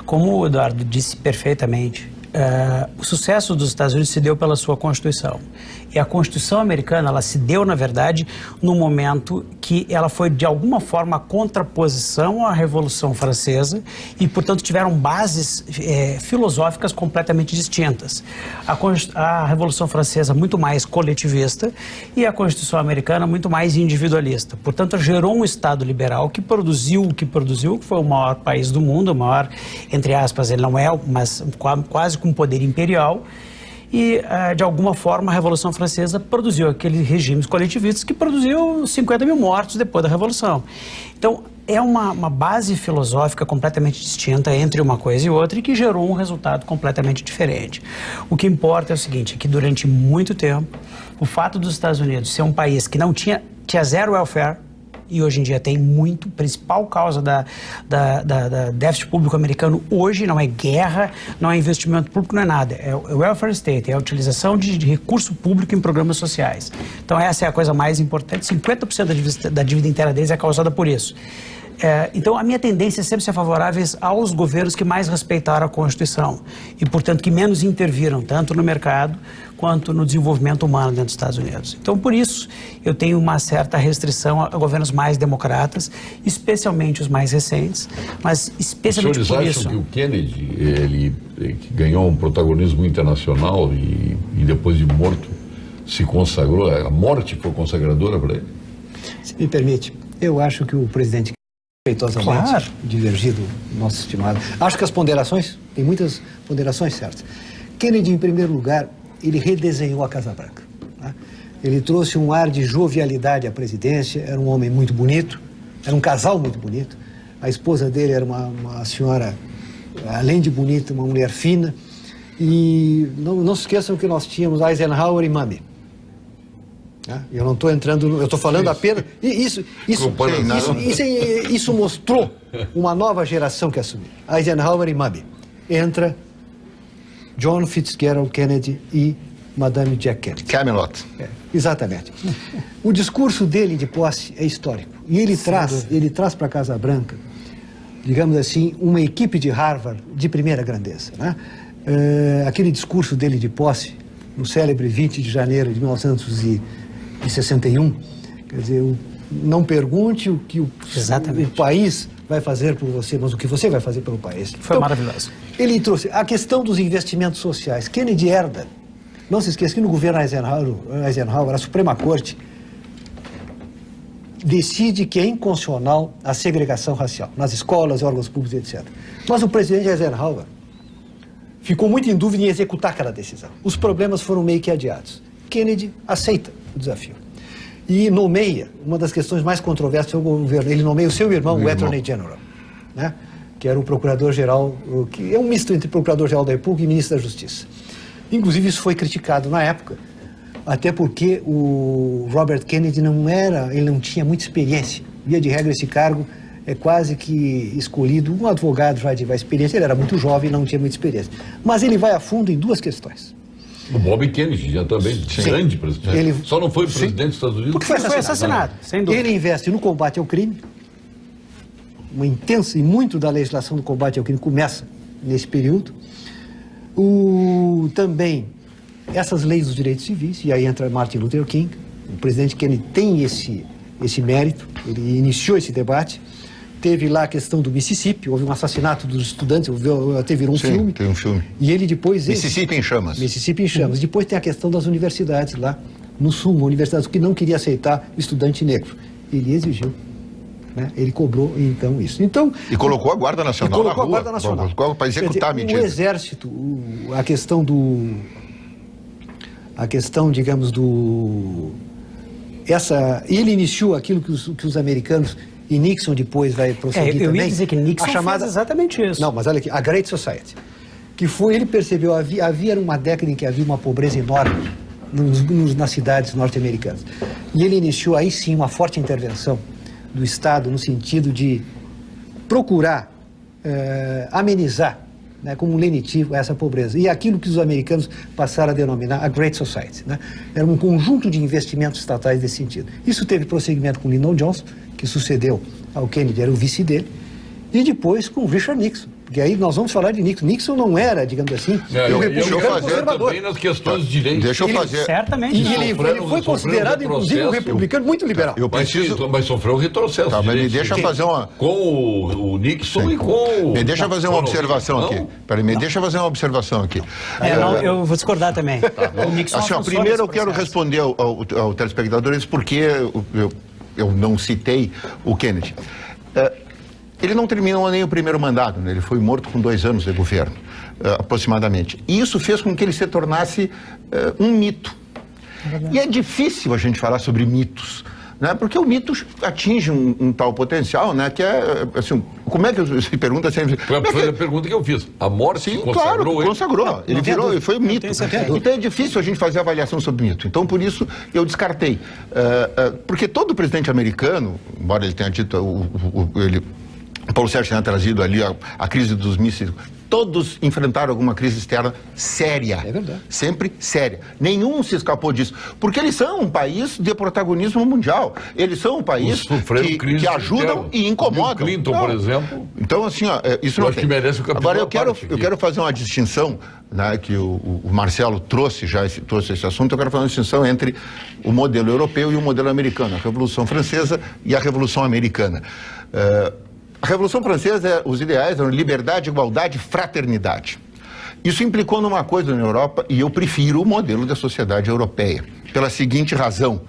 C: Como o Eduardo disse perfeitamente, o sucesso dos Estados Unidos se deu pela sua Constituição. E a Constituição americana, ela se deu, na verdade, no momento que ela foi, de alguma forma, a contraposição à Revolução Francesa e, portanto, tiveram bases filosóficas completamente distintas. A Revolução Francesa muito mais coletivista e a Constituição americana muito mais individualista. Portanto, gerou um Estado liberal que produziu o que produziu, que foi o maior país do mundo, o maior, entre aspas, ele não é, mas quase com poder imperial. E, de alguma forma, a Revolução Francesa produziu aqueles regimes coletivistas que produziu 50 mil mortos depois da Revolução. Então, é uma base filosófica completamente distinta entre uma coisa e outra e que gerou um resultado completamente diferente. O que importa é o seguinte, que durante muito tempo, o fato dos Estados Unidos ser um país que não tinha zero welfare, e hoje em dia tem muito, principal causa da déficit público americano hoje não é guerra, não é investimento público, não é nada, é o welfare state, é a utilização de recurso público em programas sociais. Então essa é a coisa mais importante, 50% da dívida inteira deles é causada por isso. Então a minha tendência é sempre ser favorável aos governos que mais respeitaram a Constituição e, portanto, que menos interviram tanto no mercado quanto no desenvolvimento humano dentro dos Estados Unidos. Então, por isso, eu tenho uma certa restrição a governos mais democratas, especialmente os mais recentes, mas especialmente por isso.
B: Os senhores acham que o Kennedy, ele que ganhou um protagonismo internacional e depois de morto se consagrou, a morte foi consagradora para ele?
E: Se me permite, eu acho que o presidente respeitosamente,
C: claro,
E: divergido, nosso estimado. Acho que as ponderações, tem muitas ponderações certas. Kennedy, em primeiro lugar, ele redesenhou a Casa Branca. Tá? Ele trouxe um ar de jovialidade à presidência, era um homem muito bonito, era um casal muito bonito. A esposa dele era uma senhora, além de bonita, uma mulher fina. E não se esqueçam que nós tínhamos Eisenhower e Mami. Eu não estou entrando, eu estou falando apenas. Isso mostrou uma nova geração que assumiu. Eisenhower e Mami. Entra John Fitzgerald Kennedy e Madame Jack Kennedy.
D: Camelot.
E: Exatamente. O discurso dele de posse é histórico. E ele traz para a Casa Branca, digamos assim, uma equipe de Harvard de primeira grandeza. Né? Aquele discurso dele de posse, no célebre 20 de janeiro de 1961, quer dizer, não pergunte o que o país vai fazer por você, mas o que você vai fazer pelo país.
C: Foi maravilhoso.
E: Ele trouxe a questão dos investimentos sociais. Kennedy herda. Não se esqueça que no governo Eisenhower, a Suprema Corte decide que é inconstitucional a segregação racial nas escolas, órgãos públicos, etc. Mas o presidente Eisenhower ficou muito em dúvida em executar aquela decisão. Os problemas foram meio que adiados. Kennedy aceita o desafio e nomeia, uma das questões mais controversas do governo, ele nomeia o seu irmão, o Attorney General, né? Que era o procurador-geral, que é um misto entre procurador-geral da República e ministro da Justiça. Inclusive isso foi criticado na época, até porque o Robert Kennedy ele não tinha muita experiência. Via de regra, esse cargo é quase que escolhido um advogado já de experiência, ele era muito jovem e não tinha muita experiência. Mas ele vai a fundo em duas questões.
B: O Bob Kennedy já também, grande presidente.
E: Ele
B: só não foi presidente dos Estados Unidos
E: porque foi assassinado. Sem dúvida. Ele investe no combate ao crime, uma intensa, e muito da legislação do combate ao crime começa nesse período. Também essas leis dos direitos civis, e aí entra Martin Luther King. O presidente Kennedy tem esse mérito, ele iniciou esse debate. Teve lá a questão do Mississippi, houve um assassinato dos estudantes, virou um filme.
D: Tem um filme.
E: E ele depois...
D: Mississippi em chamas.
E: Mississippi em chamas. Depois tem a questão das universidades lá no sul, universidades que não queria aceitar o estudante negro. Ele exigiu, né? Ele cobrou, então, isso. Então,
D: e colocou a Guarda Nacional na rua.
E: A Guarda Nacional.
D: Para executar a medida.
E: O Exército, a questão, digamos, ele iniciou aquilo que os americanos... E Nixon depois vai prosseguir também.
C: Eu ia dizer que Nixon fez exatamente isso.
E: Não, mas olha aqui, a Great Society. Que foi, ele percebeu, havia uma década em que havia uma pobreza enorme nas cidades norte-americanas. E ele iniciou aí sim uma forte intervenção do Estado no sentido de procurar amenizar, né, como um lenitivo essa pobreza. E aquilo que os americanos passaram a denominar a Great Society. Né? Era um conjunto de investimentos estatais nesse sentido. Isso teve prosseguimento com Lyndon Johnson, que sucedeu ao Kennedy, era o vice dele, e depois com Richard Nixon. Porque aí nós vamos falar de Nixon. Nixon não era, digamos assim,
B: um republicano conservador. Também nas questões de direito.
D: Deixa eu fazer.
C: Certamente.
E: E ele foi considerado, inclusive, um republicano muito liberal.
B: Mas sofreu um retrocesso.
D: Tá, mas me deixa fazer uma...
B: Com o Nixon e com...
D: Me deixa fazer uma observação aqui. Peraí, me deixa fazer uma observação aqui.
C: Eu vou discordar também. O Nixon
D: assim, primeiro eu quero responder ao telespectador isso porque eu não citei o Kennedy. Ele não terminou nem o primeiro mandato, né? Ele foi morto com 2 anos de governo. aproximadamente. E isso fez com que ele se tornasse um mito. E é difícil a gente falar sobre mitos, né? Porque o mito atinge um tal potencial, né? Que é, assim, como é que se pergunta sempre...
B: Foi a pergunta que eu fiz. A morte
D: Sim,
B: consagrou
D: claro,
B: ele?
D: consagrou. Ele virou, ele foi um mito. Então é difícil a gente fazer avaliação sobre mito. Então, por isso, eu descartei. Porque todo presidente americano, embora ele tenha dito, Paulo Sérgio tenha trazido ali a crise dos mísseis, todos enfrentaram alguma crise externa séria.
E: É verdade.
D: Sempre séria. Nenhum se escapou disso. Porque eles são um país de protagonismo mundial. Eles são um país que ajudam e incomodam.
B: Bill Clinton, por exemplo.
D: Então, assim, isso não
B: acho que merece o capítulo.
D: Agora, eu quero fazer uma distinção, né, que o Marcelo trouxe esse assunto. Eu quero fazer uma distinção entre o modelo europeu e o modelo americano. A Revolução Francesa e a Revolução Americana. A Revolução Francesa, os ideais eram liberdade, igualdade e fraternidade. Isso implicou numa coisa na Europa, e eu prefiro o modelo da sociedade europeia, pela seguinte razão.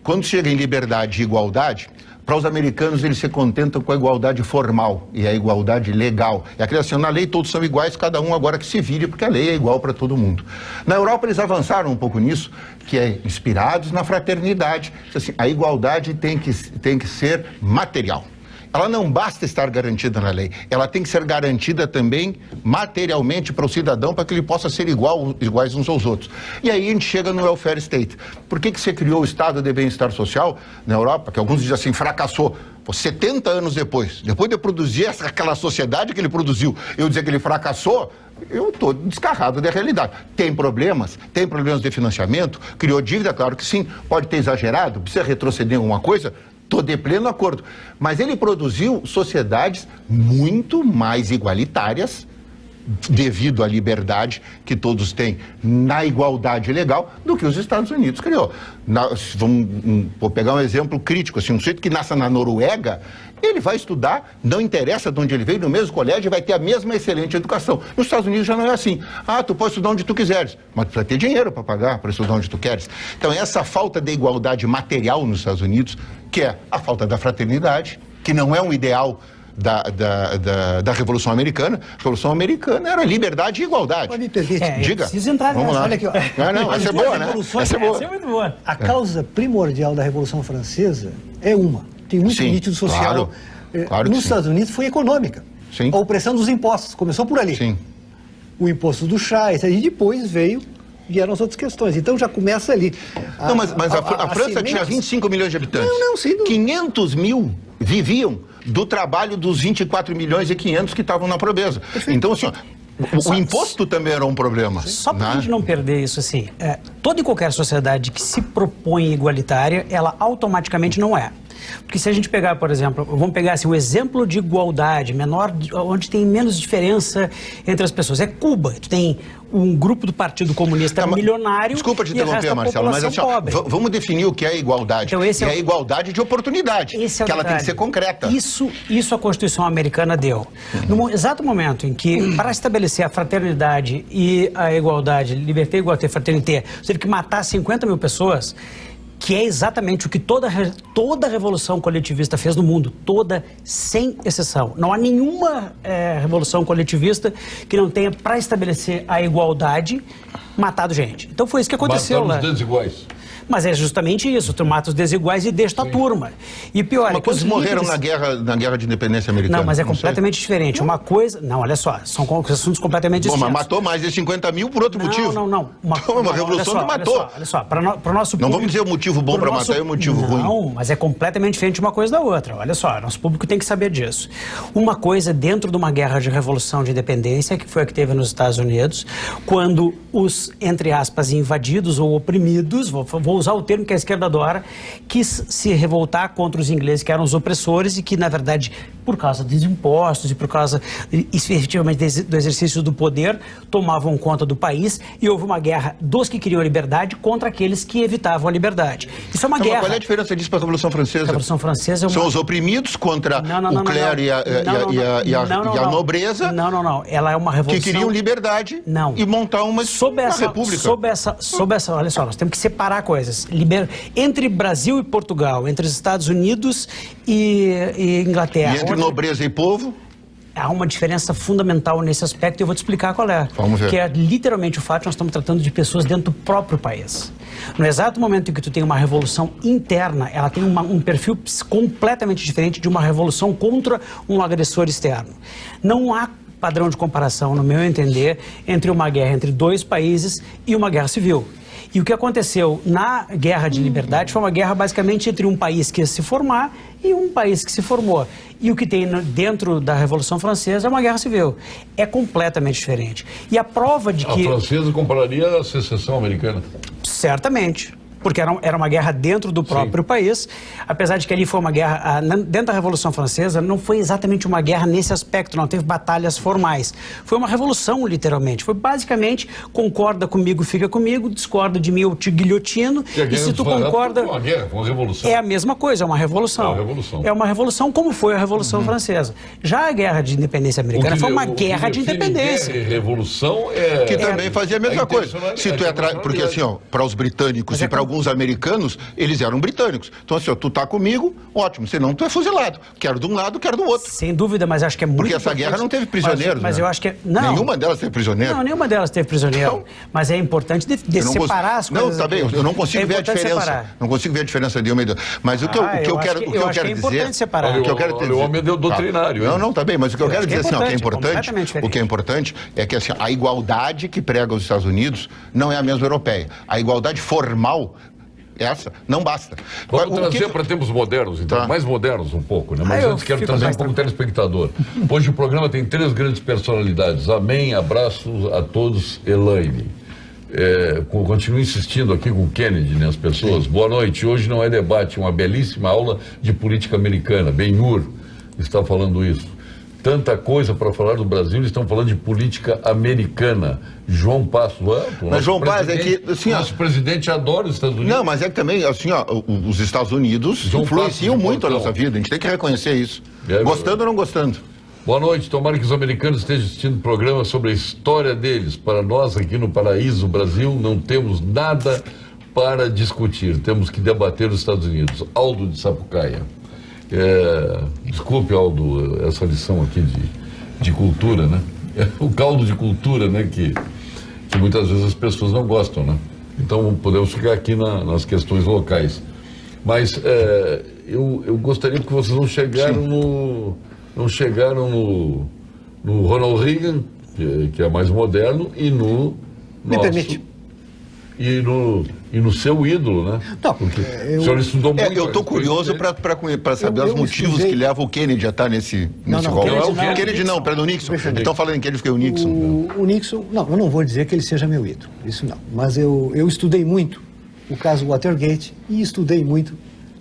D: Quando chega em liberdade e igualdade, para os americanos eles se contentam com a igualdade formal e a igualdade legal. É a criação na lei, todos são iguais, cada um agora que se vire, porque a lei é igual para todo mundo. Na Europa eles avançaram um pouco nisso, que é inspirados na fraternidade. Assim, a igualdade tem que ser material. Ela não basta estar garantida na lei, ela tem que ser garantida também materialmente para o cidadão, para que ele possa ser iguais uns aos outros. E aí a gente chega no welfare state. Por que você criou o Estado de Bem-Estar Social na Europa, que alguns dizem assim, fracassou? 70 anos depois de produzir aquela sociedade que ele produziu, eu dizer que ele fracassou, eu estou descarrado da realidade. Tem problemas de financiamento, criou dívida, claro que sim, pode ter exagerado, precisa retroceder em alguma coisa, estou de pleno acordo. Mas ele produziu sociedades muito mais igualitárias, devido à liberdade que todos têm na igualdade legal, do que os Estados Unidos criou. Vou pegar um exemplo crítico, assim, um sujeito que nasce na Noruega, ele vai estudar, não interessa de onde ele veio, no mesmo colégio, e vai ter a mesma excelente educação. Nos Estados Unidos já não é assim. Tu pode estudar onde tu quiseres, mas tu vai ter dinheiro para pagar para estudar onde tu queres. Então, essa falta de igualdade material nos Estados Unidos, que é a falta da fraternidade, que não é um ideal da Revolução Americana. A Revolução Americana era liberdade e igualdade.
E: Pode me permitir.
D: Diga.
E: Preciso entrar
D: Vamos
E: nessa.
D: lá.
E: Olha aqui, ó.
D: Não, essa é boa, né? Essa é boa.
C: Essa é muito boa.
E: A causa primordial da Revolução Francesa é uma. Tem muito nítido social.
D: Claro
E: nos Estados Unidos foi econômica.
D: Sim.
E: A opressão dos impostos. Começou por ali.
D: Sim.
E: O imposto do chá, e depois vieram as outras questões. Então já começa ali.
D: Não, mas a França tinha 25 milhões de habitantes.
E: Não, sim.
D: 500 mil viviam do trabalho dos 24 milhões e 500 que estavam na pobreza. Então, assim, o imposto também era um problema.
C: Só para a gente não perder isso, assim, toda e qualquer sociedade que se propõe igualitária, ela automaticamente não é. Porque se a gente pegar, por exemplo, vamos pegar assim, o exemplo de igualdade menor, onde tem menos diferença entre as pessoas, é Cuba. Tu tem um grupo do Partido Comunista milionário.
D: Desculpa te interromper, Marcelo, mas assim, vamos definir o que é igualdade. Então, é a igualdade de oportunidade, que ela tem que ser concreta.
C: Isso a Constituição americana deu. No exato momento em que, para estabelecer a fraternidade e a igualdade, liberté, igualdade, fraternité, você teve que matar 50 mil pessoas, que é exatamente o que toda a revolução coletivista fez no mundo, toda, sem exceção. Não há nenhuma revolução coletivista que não tenha, para estabelecer a igualdade, matado gente. Então foi isso que aconteceu lá.
B: Matando os desiguais.
C: Mas é justamente isso, tu mata os desiguais e deixa a turma. E pior,
D: mas quantos morreram na guerra de independência americana?
C: Não, mas é completamente diferente. Uma coisa... Não, olha só, são assuntos completamente distintos.
D: Mas matou mais de 50 mil por outro motivo.
C: Não.
D: Uma revolução que matou.
C: Olha só, para o nosso público...
D: Não vamos dizer o motivo bom para matar e o motivo ruim.
C: Não, mas é completamente diferente uma coisa da outra. Olha só, nosso público tem que saber disso. Uma coisa dentro de uma guerra de revolução de independência, que foi a que teve nos Estados Unidos, quando os, entre aspas, invadidos ou oprimidos, vou usar o termo que a esquerda adora, quis se revoltar contra os ingleses, que eram os opressores e que, na verdade, por causa dos impostos e por causa, efetivamente, do exercício do poder, tomavam conta do país e houve uma guerra dos que queriam a liberdade contra aqueles que evitavam a liberdade. Isso é uma guerra.
D: Qual é a diferença disso para a Revolução Francesa?
C: A Revolução Francesa é uma...
D: São os oprimidos contra o clero e a nobreza.
C: Não. Ela é uma revolução...
D: Que queriam liberdade e montar uma república.
C: Sob essa, olha só, nós temos que separar coisas. Entre Brasil e Portugal, entre os Estados Unidos e Inglaterra.
D: E entre nobreza e povo?
C: há uma diferença fundamental nesse aspecto e eu vou te explicar qual é.
D: Vamos ver.
C: Que é literalmente o fato de nós estamos tratando de pessoas dentro do próprio país. No exato momento em que tu tem uma revolução interna, ela tem um perfil completamente diferente de uma revolução contra um agressor externo. Não há padrão de comparação, no meu entender, entre uma guerra entre dois países e uma guerra civil. E o que aconteceu na Guerra de Liberdade foi uma guerra basicamente entre um país que ia se formar e um país que se formou. E o que tem dentro da Revolução Francesa é uma guerra civil. É completamente diferente. E a prova de que...
B: A francesa compararia a secessão americana.
C: Certamente. Porque era uma guerra dentro do próprio país, apesar de que ali foi uma guerra, dentro da Revolução Francesa, não foi exatamente uma guerra nesse aspecto, não teve batalhas formais. Foi uma revolução, literalmente. Foi basicamente, concorda comigo, fica comigo, discorda de mim, eu te guilhotino, e se tu concorda...
B: Foi uma guerra, foi uma revolução.
C: É a mesma coisa, é uma revolução. É uma revolução como foi a Revolução Francesa. Já a Guerra de Independência Americana foi uma guerra de independência.
B: Revolução é...
D: Que também fazia a mesma coisa. Se tu porque assim, ó, para os britânicos e para alguns americanos, eles eram britânicos. Então, assim, ó, tu tá comigo, ótimo, senão tu é fuzilado. Quero de um lado, quero do outro.
C: Sem dúvida, mas acho que é muito
D: Porque essa guerra não teve prisioneiros,
C: mas
D: né?
C: eu acho que... Não.
D: Nenhuma delas teve prisioneiro.
C: Não, nenhuma delas teve prisioneiro. Então, mas é importante separar as coisas.
D: Não, tá bem, eu não consigo ver a diferença. Separar. Não consigo ver a diferença de uma e de outra. Mas o que eu quero dizer...
C: É importante separar.
B: O que eu quero dizer... O homem deu doutrinário.
D: Não, tá bem, mas o que eu quero dizer assim, ó, o que é importante é que assim, a igualdade que prega os Estados Unidos não é a mesma europeia. A igualdade formal, essa, não basta.
B: Vamos trazer para tempos modernos, então, mais modernos um pouco, né? Mas antes quero trazer um pouco o telespectador. Hoje o programa tem 3 grandes personalidades. Amém, abraços a todos, Elaine. Continuo insistindo aqui com o Kennedy, né? As pessoas. Sim. Boa noite, hoje não é debate, uma belíssima aula de política americana. Ben-Hur está falando isso. Tanta coisa para falar do Brasil, eles estão falando de política americana. João Passos,
D: mas João Passos é que... Assim,
B: nosso presidente adora os Estados Unidos.
D: Não, mas é que também, assim, ó, os Estados Unidos influenciam muito a nossa vida. A gente tem que reconhecer isso. Gostando ou não gostando.
B: Boa noite. Tomara que os americanos estejam assistindo programa sobre a história deles. Para nós, aqui no Paraíso, Brasil, não temos nada para discutir. Temos que debater os Estados Unidos. Aldo de Sapucaia. Desculpe, Aldo, essa lição aqui de cultura, né? O caldo de cultura, né? Que muitas vezes as pessoas não gostam, né? Então podemos ficar aqui nas questões locais. Mas eu gostaria que vocês não chegaram no Ronald Reagan, que é mais moderno, e no
E: Me permite.
B: E no seu ídolo, né?
E: Não,
B: porque o senhor estudou muito.
D: Eu estou curioso para saber os motivos que levam o Kennedy a estar nesse rol. O Kennedy não, para o Nixon. Estão falando em que ele foi o Nixon.
E: O Nixon, não, eu não vou dizer que ele seja meu ídolo, isso não. Mas eu estudei muito o caso Watergate e estudei muito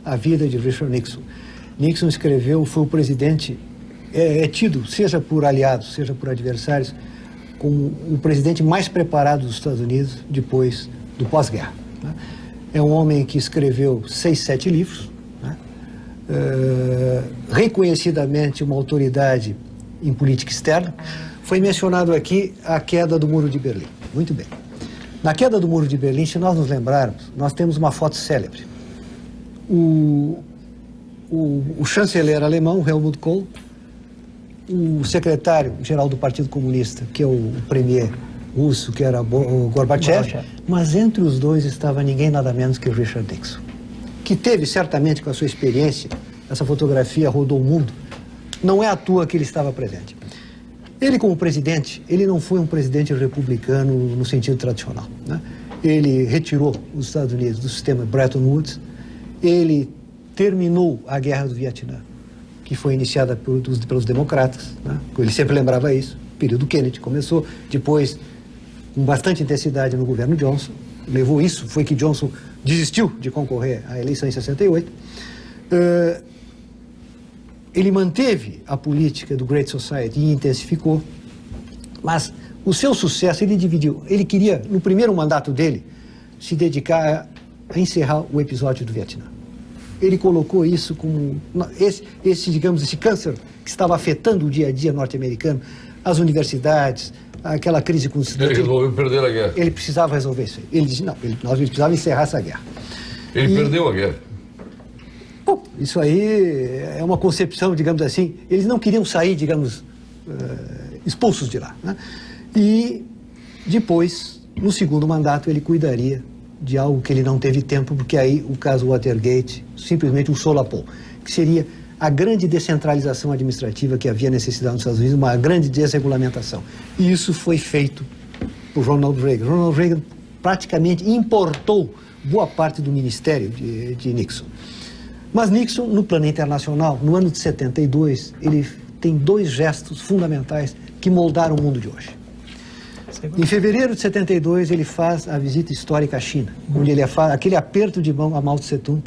E: a vida de Richard Nixon. Nixon foi o presidente, tido, seja por aliados, seja por adversários, como o presidente mais preparado dos Estados Unidos depois do pós-guerra. Né? É um homem que escreveu 6, 7 livros, né? Reconhecidamente uma autoridade em política externa. Foi mencionado aqui a queda do Muro de Berlim. Muito bem. Na queda do Muro de Berlim, se nós nos lembrarmos, nós temos uma foto célebre. O chanceler alemão, Helmut Kohl, o secretário-geral do Partido Comunista, que é o premier russo, que era o Gorbachev, mas entre os dois estava ninguém nada menos que o Richard Nixon, que teve certamente com a sua experiência, essa fotografia rodou o mundo, não é à toa que ele estava presente. Ele como presidente, ele não foi um presidente republicano no sentido tradicional, né? Ele retirou os Estados Unidos do sistema Bretton Woods, ele terminou a Guerra do Vietnã, que foi iniciada pelos democratas, né? Ele sempre lembrava isso. O período Kennedy começou, depois, com bastante intensidade no governo Johnson, levou isso, foi que Johnson desistiu de concorrer à eleição em 68. Ele manteve a política do Great Society e intensificou, mas o seu sucesso ele dividiu. Ele queria, no primeiro mandato dele, se dedicar a encerrar o episódio do Vietnã. Ele colocou isso como esse câncer que estava afetando o dia a dia norte-americano, as universidades, aquela crise com os...
B: Ele resolveu perder a guerra.
E: Ele precisava resolver isso. Ele disse, não, nós precisávamos encerrar essa guerra.
B: Ele perdeu a guerra.
E: Bom, isso aí é uma concepção, digamos assim, eles não queriam sair, digamos, expulsos de lá, né? E depois, no segundo mandato, ele cuidaria de algo que ele não teve tempo, porque aí o caso Watergate simplesmente o solapou, que seria a grande descentralização administrativa que havia necessidade nos Estados Unidos, uma grande desregulamentação. E isso foi feito por Ronald Reagan. Ronald Reagan praticamente importou boa parte do ministério de Nixon. Mas Nixon, no plano internacional, no ano de 72, ele tem 2 gestos fundamentais que moldaram o mundo de hoje. Em fevereiro de 72, ele faz a visita histórica à China, onde ele faz aquele aperto de mão a Mao Tse-tung,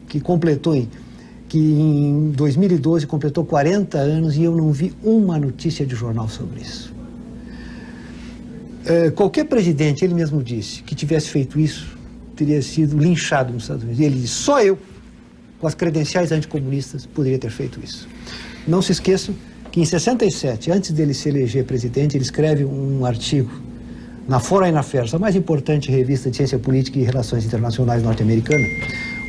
E: que em 2012 completou 40 anos e eu não vi uma notícia de jornal sobre isso. Qualquer presidente, ele mesmo disse, que tivesse feito isso, teria sido linchado nos Estados Unidos. E ele disse, só eu, com as credenciais anticomunistas, poderia ter feito isso. Não se esqueçam que em 67, antes dele se eleger presidente, ele escreve um artigo na Foreign Affairs, a mais importante revista de ciência política e relações internacionais norte-americana,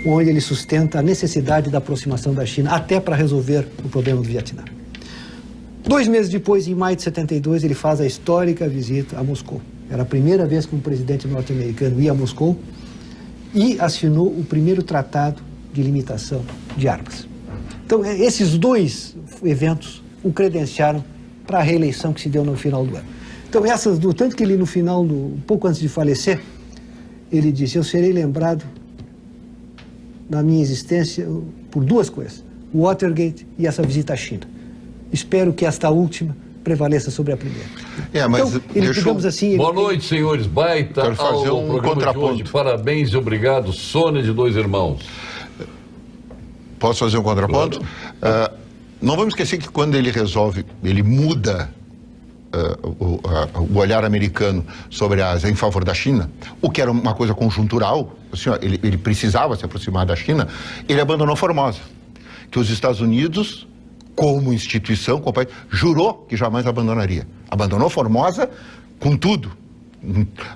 E: onde ele sustenta a necessidade da aproximação da China até para resolver o problema do Vietnã. 2 meses depois, em maio de 72, ele faz a histórica visita a Moscou. Era a primeira vez que um presidente norte-americano ia a Moscou e assinou o primeiro tratado de limitação de armas. Então, esses 2 eventos o credenciaram para a reeleição que se deu no final do ano. Então, essas duas, tanto que ele no final, pouco antes de falecer, ele disse, eu serei lembrado na minha existência por 2 coisas, o Watergate e essa visita à China. Espero que esta última prevaleça sobre a primeira.
D: Mas
E: então, digamos assim...
B: Boa noite, senhores. Baita
D: Quero fazer um contraponto.
B: Parabéns e obrigado, Sônia de 2 Irmãos.
D: Posso fazer um contraponto? Claro. Não vamos esquecer que quando ele resolve, ele muda o olhar americano sobre em favor da China, o que era uma coisa conjuntural, assim, ele precisava se aproximar da China, ele abandonou Formosa, que os Estados Unidos, como instituição, como país, jurou que jamais abandonaria. Abandonou Formosa com tudo.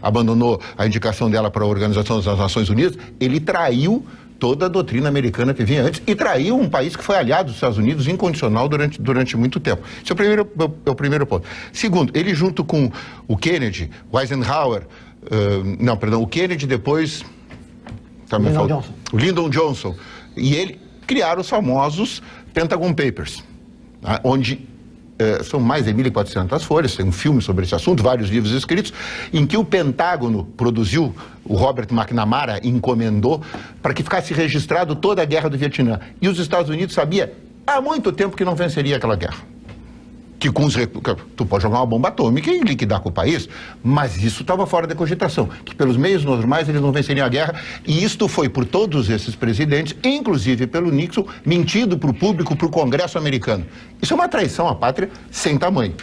D: Abandonou a indicação dela para a Organização das Nações Unidas, ele traiu toda a doutrina americana que vinha antes e traiu um país que foi aliado dos Estados Unidos incondicional durante muito tempo. Esse é o primeiro ponto. Segundo, ele junto com o Kennedy, o Eisenhower, o Kennedy depois... O Lyndon Johnson. E ele criaram os famosos Pentagon Papers, onde são mais de 1.400 folhas, tem um filme sobre esse assunto, vários livros escritos, em que o Pentágono produziu, o Robert McNamara encomendou, para que ficasse registrado toda a guerra do Vietnã. E os Estados Unidos sabia há muito tempo que não venceria aquela guerra. Que com os recursos, tu pode jogar uma bomba atômica e liquidar com o país, mas isso estava fora da cogitação, que pelos meios normais eles não venceriam a guerra, e isto foi por todos esses presidentes, inclusive pelo Nixon, mentido para o público, para o Congresso americano. Isso é uma traição à pátria sem tamanho.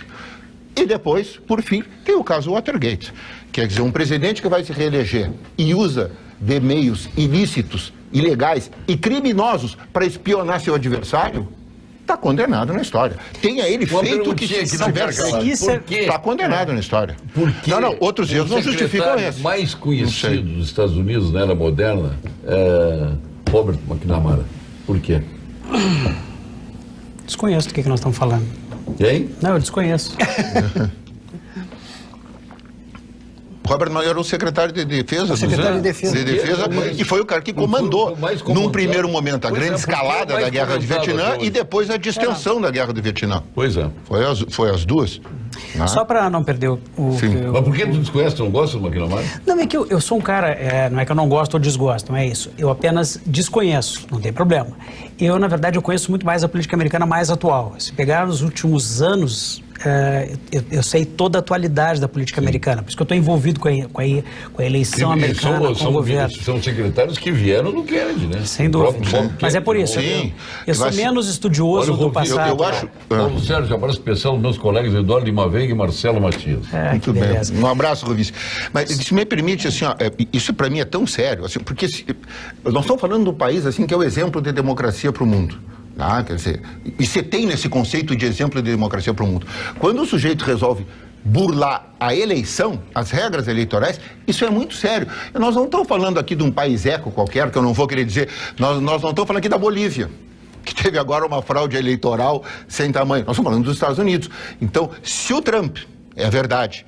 D: E depois, por fim, tem o caso Watergate, quer dizer, um presidente que vai se reeleger e usa de meios ilícitos, ilegais e criminosos para espionar seu adversário, está condenado na história. Tenha ele feito o que tiver feito. Está condenado na história. Não, outros erros não justificam esse.
B: O mais conhecido dos Estados Unidos na era moderna é Robert McNamara. Por quê?
C: Desconheço do que nós estamos falando.
B: Quem?
C: Não, eu desconheço.
D: Robert era o secretário de Defesa.
E: Secretário de Defesa.
D: E foi o cara que comandou, num primeiro momento, a grande escalada da Guerra do Vietnã e depois a distensão da Guerra do Vietnã.
B: Pois é.
D: Foi as duas.
C: Só para não perder o...
B: Mas por que tu desconhece? Tu não gosta do McNamara?
C: Não, é que eu sou um cara, não é que eu não gosto ou desgosto, não é isso. Eu apenas desconheço, não tem problema. Na verdade, eu conheço muito mais a política americana mais atual. Se pegar nos últimos anos, eu sei toda a atualidade da política americana. Por isso que eu estou envolvido com a eleição americana, com o governo.
B: São secretários que vieram do Kennedy, né?
C: Sem dúvida. Mas é por isso. Eu sou menos estudioso do passado.
D: Eu acho...
B: Paulo Sérgio, abraço especial aos meus colegas Eduardo Lima Veiga e Marcelo Matias.
D: Muito bem. Um abraço, Rovício. Mas se me permite, assim, isso para mim é tão sério, assim, porque nós estamos falando de um país assim, que é o exemplo de democracia para o mundo. Quer dizer, e você tem nesse conceito de exemplo de democracia para o mundo. Quando o sujeito resolve burlar a eleição, as regras eleitorais, isso é muito sério. Nós não estamos falando aqui de um país eco qualquer, que eu não vou querer dizer, nós não estamos falando aqui da Bolívia. que teve agora uma fraude eleitoral sem tamanho. Nós estamos falando dos Estados Unidos. Então, se o Trump, é verdade,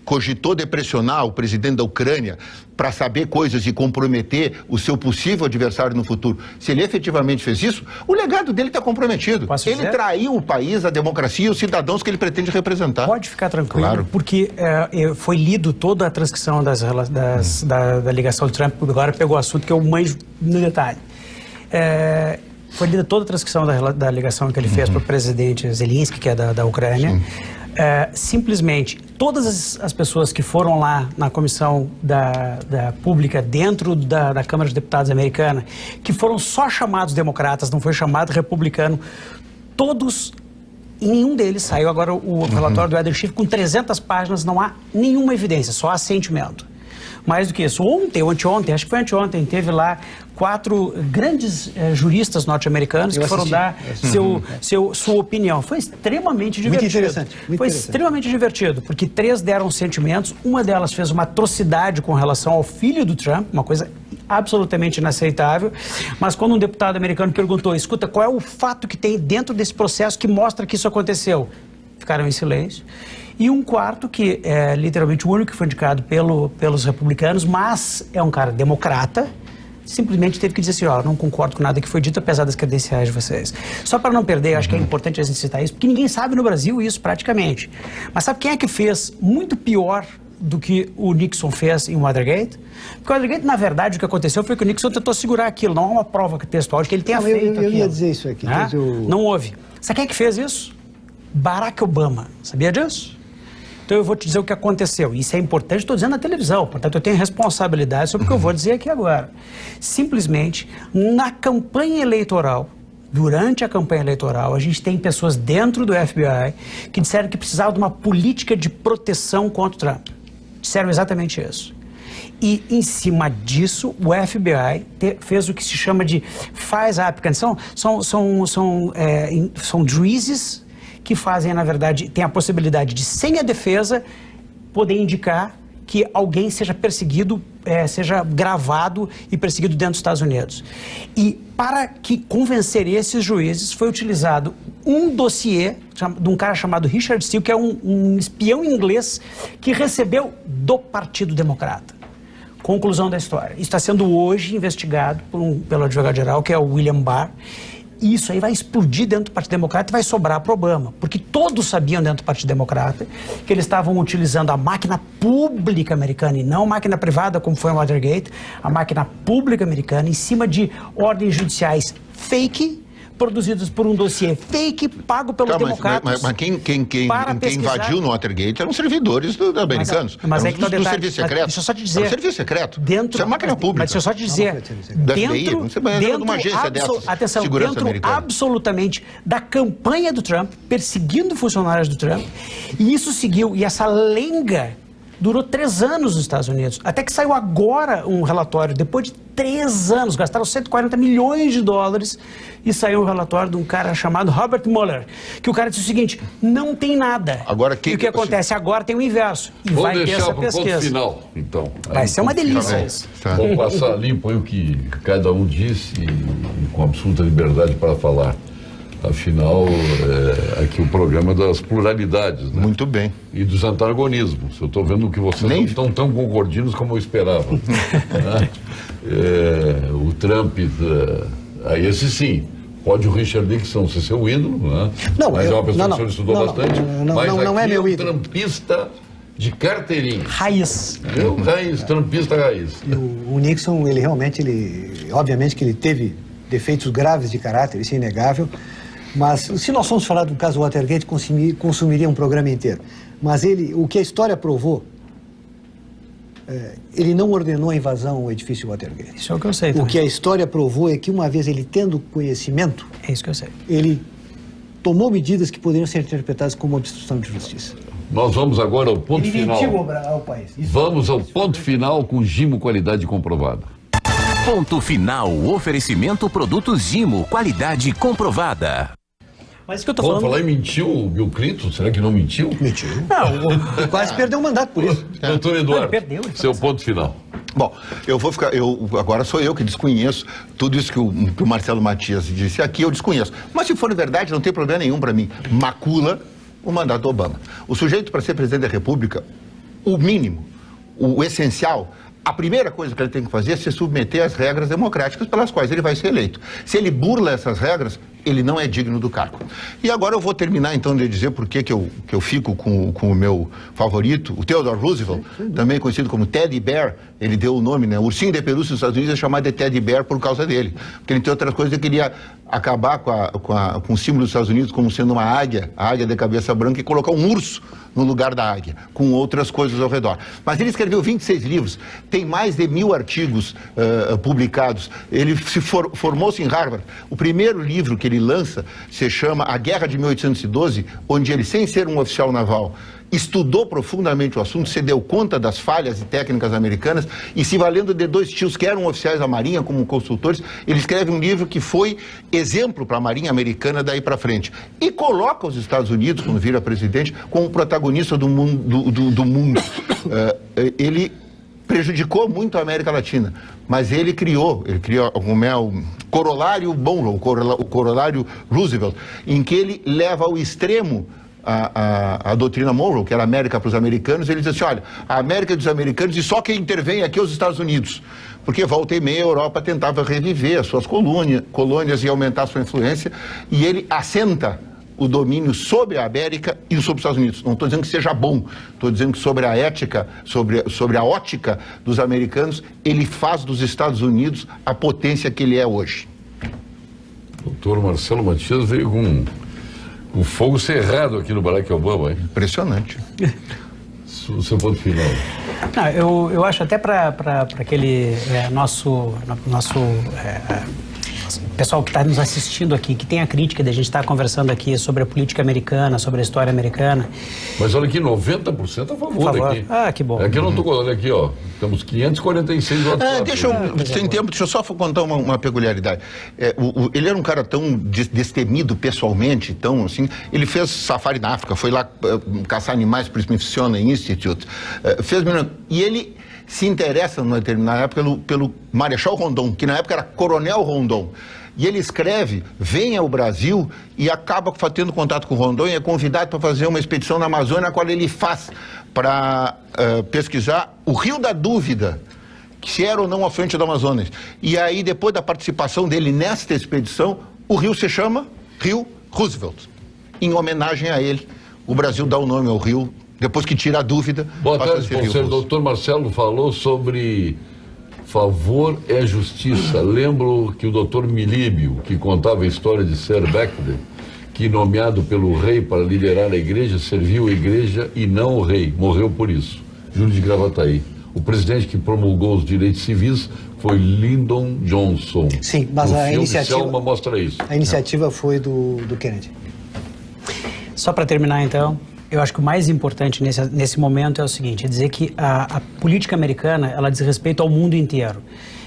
D: cogitou depressionar o presidente da Ucrânia para saber coisas e comprometer o seu possível adversário no futuro, se ele efetivamente fez isso, o legado dele está comprometido. Ele traiu o país, a democracia e os cidadãos que ele pretende representar.
C: Pode ficar tranquilo,
D: claro.
C: Porque foi lido toda a transcrição da ligação do Trump, agora pegou o assunto que eu manjo no detalhe. Foi lida toda a transcrição da ligação que ele fez para o presidente Zelensky, que é da Ucrânia. Simplesmente, todas as pessoas que foram lá na comissão da pública dentro da Câmara de Deputados americana, que foram só chamados democratas, não foi chamado republicano, todos, em nenhum deles saiu agora o relatório do Adam Schiff com 300 páginas, não há nenhuma evidência, só assentimento. Mais do que isso, ontem ou anteontem, acho que foi anteontem, teve lá 4 grandes juristas norte-americanos que foram dar sua opinião. Foi extremamente divertido.
E: Muito interessante.
C: Foi extremamente divertido, porque 3 deram sentimentos, uma delas fez uma atrocidade com relação ao filho do Trump, uma coisa absolutamente inaceitável, mas quando um deputado americano perguntou, escuta, qual é o fato que tem dentro desse processo que mostra que isso aconteceu? Ficaram em silêncio. E um quarto, que é literalmente o único que foi indicado pelos republicanos, mas é um cara democrata, simplesmente teve que dizer assim, ó, não concordo com nada que foi dito, apesar das credenciais de vocês. Só para não perder, acho que é importante a gente citar isso, porque ninguém sabe no Brasil isso praticamente. Mas sabe quem é que fez muito pior do que o Nixon fez em Watergate? Porque o Watergate, na verdade, o que aconteceu foi que o Nixon tentou segurar aquilo, não há uma prova textual de que ele tenha feito aquilo.
E: Eu ia dizer isso aqui.
C: Né? Não houve. Sabe quem é que fez isso? Barack Obama. Sabia disso? Então eu vou te dizer o que aconteceu. Isso é importante, estou dizendo na televisão, portanto eu tenho responsabilidade sobre o que eu vou dizer aqui agora. Simplesmente, na campanha eleitoral, durante a campanha eleitoral, a gente tem pessoas dentro do FBI que disseram que precisavam de uma política de proteção contra o Trump. Disseram exatamente isso. E, em cima disso, o FBI fez o que se chama de FISA applicants. São juízes que fazem, na verdade, tem a possibilidade de, sem a defesa, poder indicar que alguém seja perseguido, seja gravado e perseguido dentro dos Estados Unidos. E para que convencer esses juízes, foi utilizado um dossiê de um cara chamado Richard Steele, que é um espião inglês que recebeu do Partido Democrata. Conclusão da história. Isso está sendo hoje investigado pelo advogado-geral, que é o William Barr. E isso aí vai explodir dentro do Partido Democrata e vai sobrar para Obama. Porque todos sabiam dentro do Partido Democrata que eles estavam utilizando a máquina pública americana e não a máquina privada, como foi o Watergate, a máquina pública americana, em cima de ordens judiciais fake, produzidos por um dossiê fake, pago pelos democratas.
D: Mas quem invadiu no Watergate eram servidores americanos.
C: Mas é que
D: do serviço secreto.
C: Deixa eu só te dizer.
D: Era serviço secreto. Isso é máquina pública.
C: Mas deixa eu só te dizer.
D: Dentro de uma agência dessa.
C: Atenção,
D: segurança
C: dentro
D: americana.
C: Absolutamente da campanha do Trump, perseguindo funcionários do Trump. E isso seguiu. E essa lenga durou 3 anos nos Estados Unidos. Até que saiu agora um relatório, depois de 3 anos, gastaram 140 milhões de dólares e saiu um relatório de um cara chamado Robert Mueller, que o cara disse o seguinte, não tem nada.
D: Agora,
C: e o que acontece? Agora tem o inverso. E
B: vamos
C: vai ter
B: deixar
C: essa
B: para o
C: pesquisa.
B: ponto final, então.
C: Vai ser uma delícia isso.
B: Vamos passar limpo aí o que cada um disse e com absoluta liberdade para falar. Afinal, aqui o programa das pluralidades, né?
D: Muito bem.
B: E dos antagonismos. Eu estou vendo que vocês não estão tão concordinos como eu esperava. Né? O Trump, aí esse sim, pode o Richard Nixon ser seu ídolo, né?
E: Não,
B: mas é uma pessoa que o senhor estudou bastante. Mas
E: não é meu ídolo.
B: Trampista de carteirinha.
C: Raiz.
B: Raiz, trampista raiz.
E: E o Nixon, ele realmente, obviamente que ele teve defeitos graves de caráter, isso é inegável. Mas se nós formos falar do caso Watergate, consumiria um programa inteiro. Mas o que a história provou, ele não ordenou a invasão ao edifício Watergate.
C: Isso é o que eu sei também.
E: O que a história provou é que uma vez ele tendo conhecimento,
C: é isso que eu sei.
E: Ele tomou medidas que poderiam ser interpretadas como obstrução de justiça.
B: Nós vamos agora ao ponto final.
E: Ele mentiu ao país.
B: Vamos ao ponto final com Gimo Qualidade Comprovada.
A: Ponto final, oferecimento produtos Gimo, qualidade comprovada.
C: Mas o que eu tô falando...
B: Vamos falar e mentiu o Bill Clinton? Será que não mentiu?
E: Mentiu. Não, quase perdeu o mandato por isso.
B: Doutor Eduardo,
C: ele perdeu,
B: seu ponto final.
D: Bom, agora sou eu que desconheço tudo isso que o Marcelo Matias disse aqui, eu desconheço. Mas se for verdade, não tem problema nenhum para mim. Macula o mandato do Obama. O sujeito, para ser presidente da República, o mínimo, o essencial, a primeira coisa que ele tem que fazer é se submeter às regras democráticas pelas quais ele vai ser eleito. Se ele burla essas regras, ele não é digno do cargo. E agora eu vou terminar então de dizer por que eu fico com o meu favorito, o Theodore Roosevelt, também conhecido como Teddy Bear. Ele deu o nome, né? O ursinho de pelúcia dos Estados Unidos é chamado de Teddy Bear por causa dele. Porque, entre outras coisas, ele queria acabar com o símbolo dos Estados Unidos como sendo uma águia, a águia de cabeça branca, e colocar um urso no lugar da águia, com outras coisas ao redor. Mas ele escreveu 26 livros, tem mais de 1000 artigos publicados. Ele formou-se em Harvard. O primeiro livro que ele lança se chama A Guerra de 1812, onde ele, sem ser um oficial naval, estudou profundamente o assunto, se deu conta das falhas e técnicas americanas e, se valendo de 2 tios que eram oficiais da Marinha como consultores, ele escreve um livro que foi exemplo para a Marinha americana daí para frente. E coloca os Estados Unidos, quando vira presidente, como protagonista do mundo. Ele prejudicou muito a América Latina, mas ele criou o corolário Monroe, o corolário Roosevelt, em que ele leva ao extremo a doutrina Monroe, que era a América para os americanos. Ele diz assim: olha, a América dos americanos e só quem intervém aqui é os Estados Unidos, porque volta e meia a Europa tentava reviver as suas colônias e aumentar a sua influência, e ele assenta o domínio sobre a América e sobre os Estados Unidos. Não estou dizendo que seja bom, estou dizendo que sobre a ética, sobre a ótica dos americanos, ele faz dos Estados Unidos a potência que ele é hoje.
B: O doutor Marcelo Matias veio com o fogo cerrado aqui no Barack Obama, hein?
D: Impressionante.
B: O seu ponto final.
C: Não, eu acho até para aquele nosso pessoal que está nos assistindo aqui, que tem a crítica de a gente estar conversando aqui sobre a política americana, sobre a história americana.
B: Mas olha aqui, 90% a favor daqui.
C: Ah, que bom.
B: Aqui eu não estou, olha aqui, ó, temos 546 votos.
D: Sem tempo, deixa eu só contar uma peculiaridade. Ele era um cara tão destemido pessoalmente, tão assim, ele fez safari na África, foi lá caçar animais para o Smithsonian Institute, e ele se interessa, numa determinada época, pelo Marechal Rondon, que na época era Coronel Rondon. E ele escreve, vem ao Brasil e acaba tendo contato com o Rondon e é convidado para fazer uma expedição na Amazônia, a qual ele faz para pesquisar o Rio da Dúvida, se era ou não afluente do Amazonas. E aí, depois da participação dele nesta expedição, o rio se chama Rio Roosevelt. Em homenagem a ele, o Brasil dá o nome ao rio, depois que tira a dúvida.
B: Boa tarde, conselheiro. O doutor Marcelo falou sobre favor é justiça. Lembro que o doutor Milíbio, que contava a história de Sir Beckeday, que, nomeado pelo rei para liderar a igreja, serviu a igreja e não o rei. Morreu por isso. Júlio de Gravataí. O presidente que promulgou os direitos civis foi Lyndon Johnson.
E: Sim, mas a iniciativa...
B: Selma mostra isso.
E: A iniciativa foi do Kennedy.
C: Só para terminar, então, eu acho que o mais importante nesse momento é o seguinte, é dizer que a política americana, ela diz respeito ao mundo inteiro.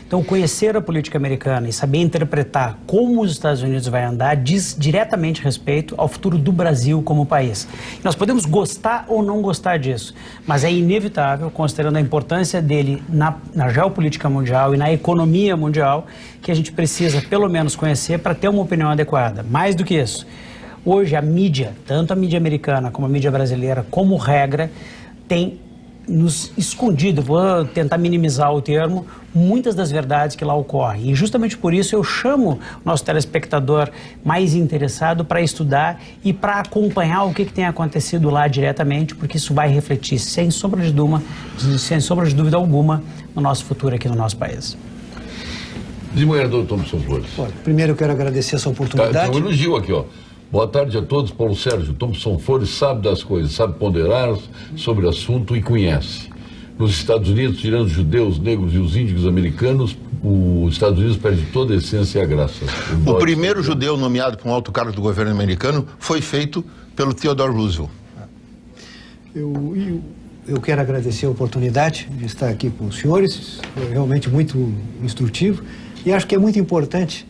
C: Então, conhecer a política americana e saber interpretar como os Estados Unidos vai andar diz diretamente respeito ao futuro do Brasil como país. Nós podemos gostar ou não gostar disso, mas é inevitável, considerando a importância dele na geopolítica mundial e na economia mundial, que a gente precisa, pelo menos, conhecer para ter uma opinião adequada. Mais do que isso, hoje a mídia, tanto a mídia americana como a mídia brasileira, como regra, tem nos escondido, vou tentar minimizar o termo, muitas das verdades que lá ocorrem. E justamente por isso eu chamo o nosso telespectador mais interessado para estudar e para acompanhar o que tem acontecido lá diretamente, porque isso vai refletir, sem sombra de dúvida alguma, no nosso futuro aqui no nosso país.
B: Desembargador Thompson Flores.
E: Olha, primeiro eu quero agradecer essa oportunidade.
B: Tem um elogio aqui, ó. Boa tarde a todos. Paulo Sérgio Thompson Flores sabe das coisas, sabe ponderar sobre o assunto e conhece. Nos Estados Unidos, tirando os judeus, negros e os índigos americanos, os Estados Unidos perde toda a essência e a graça.
D: O primeiro judeu nomeado para um alto cargo do governo americano foi feito pelo Theodore Roosevelt.
E: Eu quero agradecer a oportunidade de estar aqui com os senhores, foi realmente muito instrutivo, e acho que é muito importante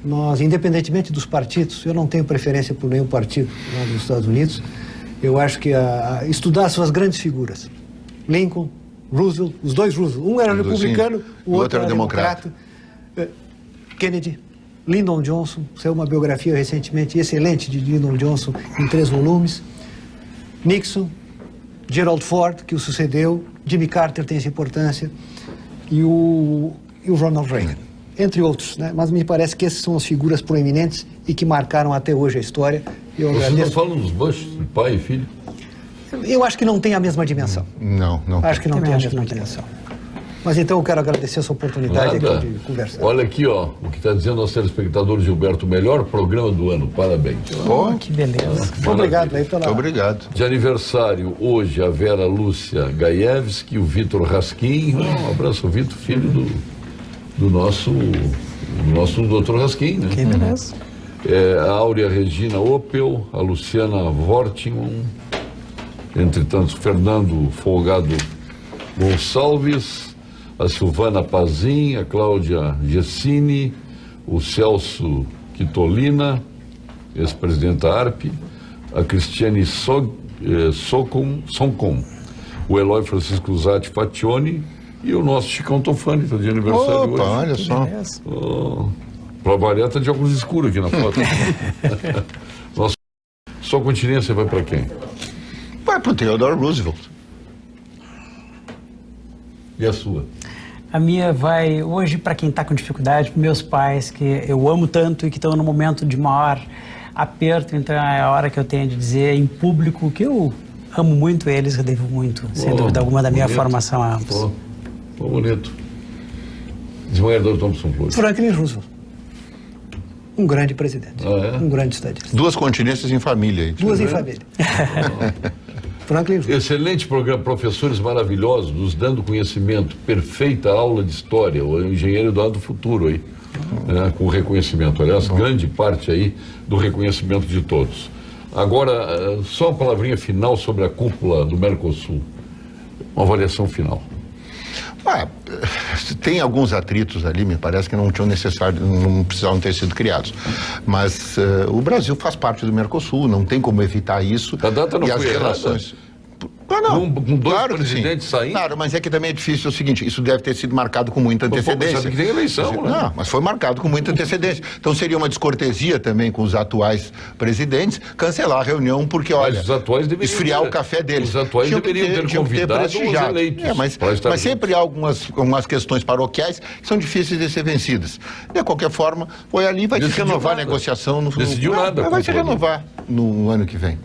E: nós, independentemente dos partidos, eu não tenho preferência por nenhum partido lá nos Estados Unidos, eu acho que estudar suas grandes figuras, Lincoln, Roosevelt, os dois Roosevelt. Um era republicano, o outro era democrata. Kennedy, Lyndon Johnson, saiu uma biografia recentemente excelente de Lyndon Johnson em 3 volumes. Nixon, Gerald Ford, que o sucedeu, Jimmy Carter tem essa importância, e o Ronald Reagan, entre outros, né? Mas me parece que essas são as figuras proeminentes e que marcaram até hoje a história.
B: Vocês não falam dos Bush, pai e filho?
E: Eu acho que não tem a mesma dimensão.
D: Não.
E: Acho que não tem a mesma dimensão. Mas então eu quero agradecer essa oportunidade aqui de conversar.
B: Olha aqui, ó, o que está dizendo nosso telespectador Gilberto, o melhor programa do ano, parabéns.
C: Que beleza.
E: Obrigado aí pela...
D: Obrigado.
B: De aniversário, hoje, a Vera Lúcia Gaievski, o Vitor Raskin, um abraço, Vitor, filho do nosso doutor Raskin, né?
C: Que beleza.
B: A Áurea Regina Opel, a Luciana Vortman, entre tantos, Fernando Folgado Gonçalves, a Silvana Pazin, a Cláudia Gessini, o Celso Quitolina, ex-presidente da ARP, a Cristiane Soncon, o Eloy Francisco Zatti Fationi e o nosso Chicão Tofani, está de aniversário hoje.
D: Olha só.
B: Pra variar, tá de óculos escuros aqui na foto. Nossa, sua continência vai para quem?
D: Vai pro Theodore Roosevelt.
B: E a sua?
C: A minha vai hoje para quem está com dificuldade, para meus pais, que eu amo tanto e que estão no momento de maior aperto. Então é a hora que eu tenho de dizer em público que eu amo muito eles, eu devo muito, sem dúvida alguma, da minha formação a ambos.
B: Bonito. Desembargador Thompson Flores.
E: Franklin Roosevelt. Um grande presidente. Um grande estadista.
D: 2 continências em família. Hein?
E: 2 em família. Franklin Roosevelt.
B: Excelente programa, professores maravilhosos, nos dando conhecimento, perfeita aula de história, o engenheiro do futuro aí, com reconhecimento. Aliás, grande parte aí do reconhecimento de todos. Agora, só uma palavrinha final sobre a cúpula do Mercosul. Uma avaliação final.
D: Tem alguns atritos ali, me parece que não precisavam ter sido criados. Mas o Brasil faz parte do Mercosul, não tem como evitar isso.
B: A data não
D: e
B: foi
D: as relações.
B: Com 2 presidentes saindo?
D: Claro, mas é que também é difícil o seguinte, isso deve ter sido marcado com muita antecedência.
B: Sabe que tem eleição, né?
D: Não, mas foi marcado com muita antecedência. Então seria uma descortesia também com os atuais presidentes cancelar a reunião, porque, olha,
B: os atuais
D: esfriar o café deles.
B: Os atuais deveriam ter convidado os eleitos.
D: Mas sempre há algumas questões paroquiais que são difíceis de ser vencidas. De qualquer forma, foi ali, vai se renovar a negociação.
B: Decidiu nada.
D: Vai se renovar no ano que vem.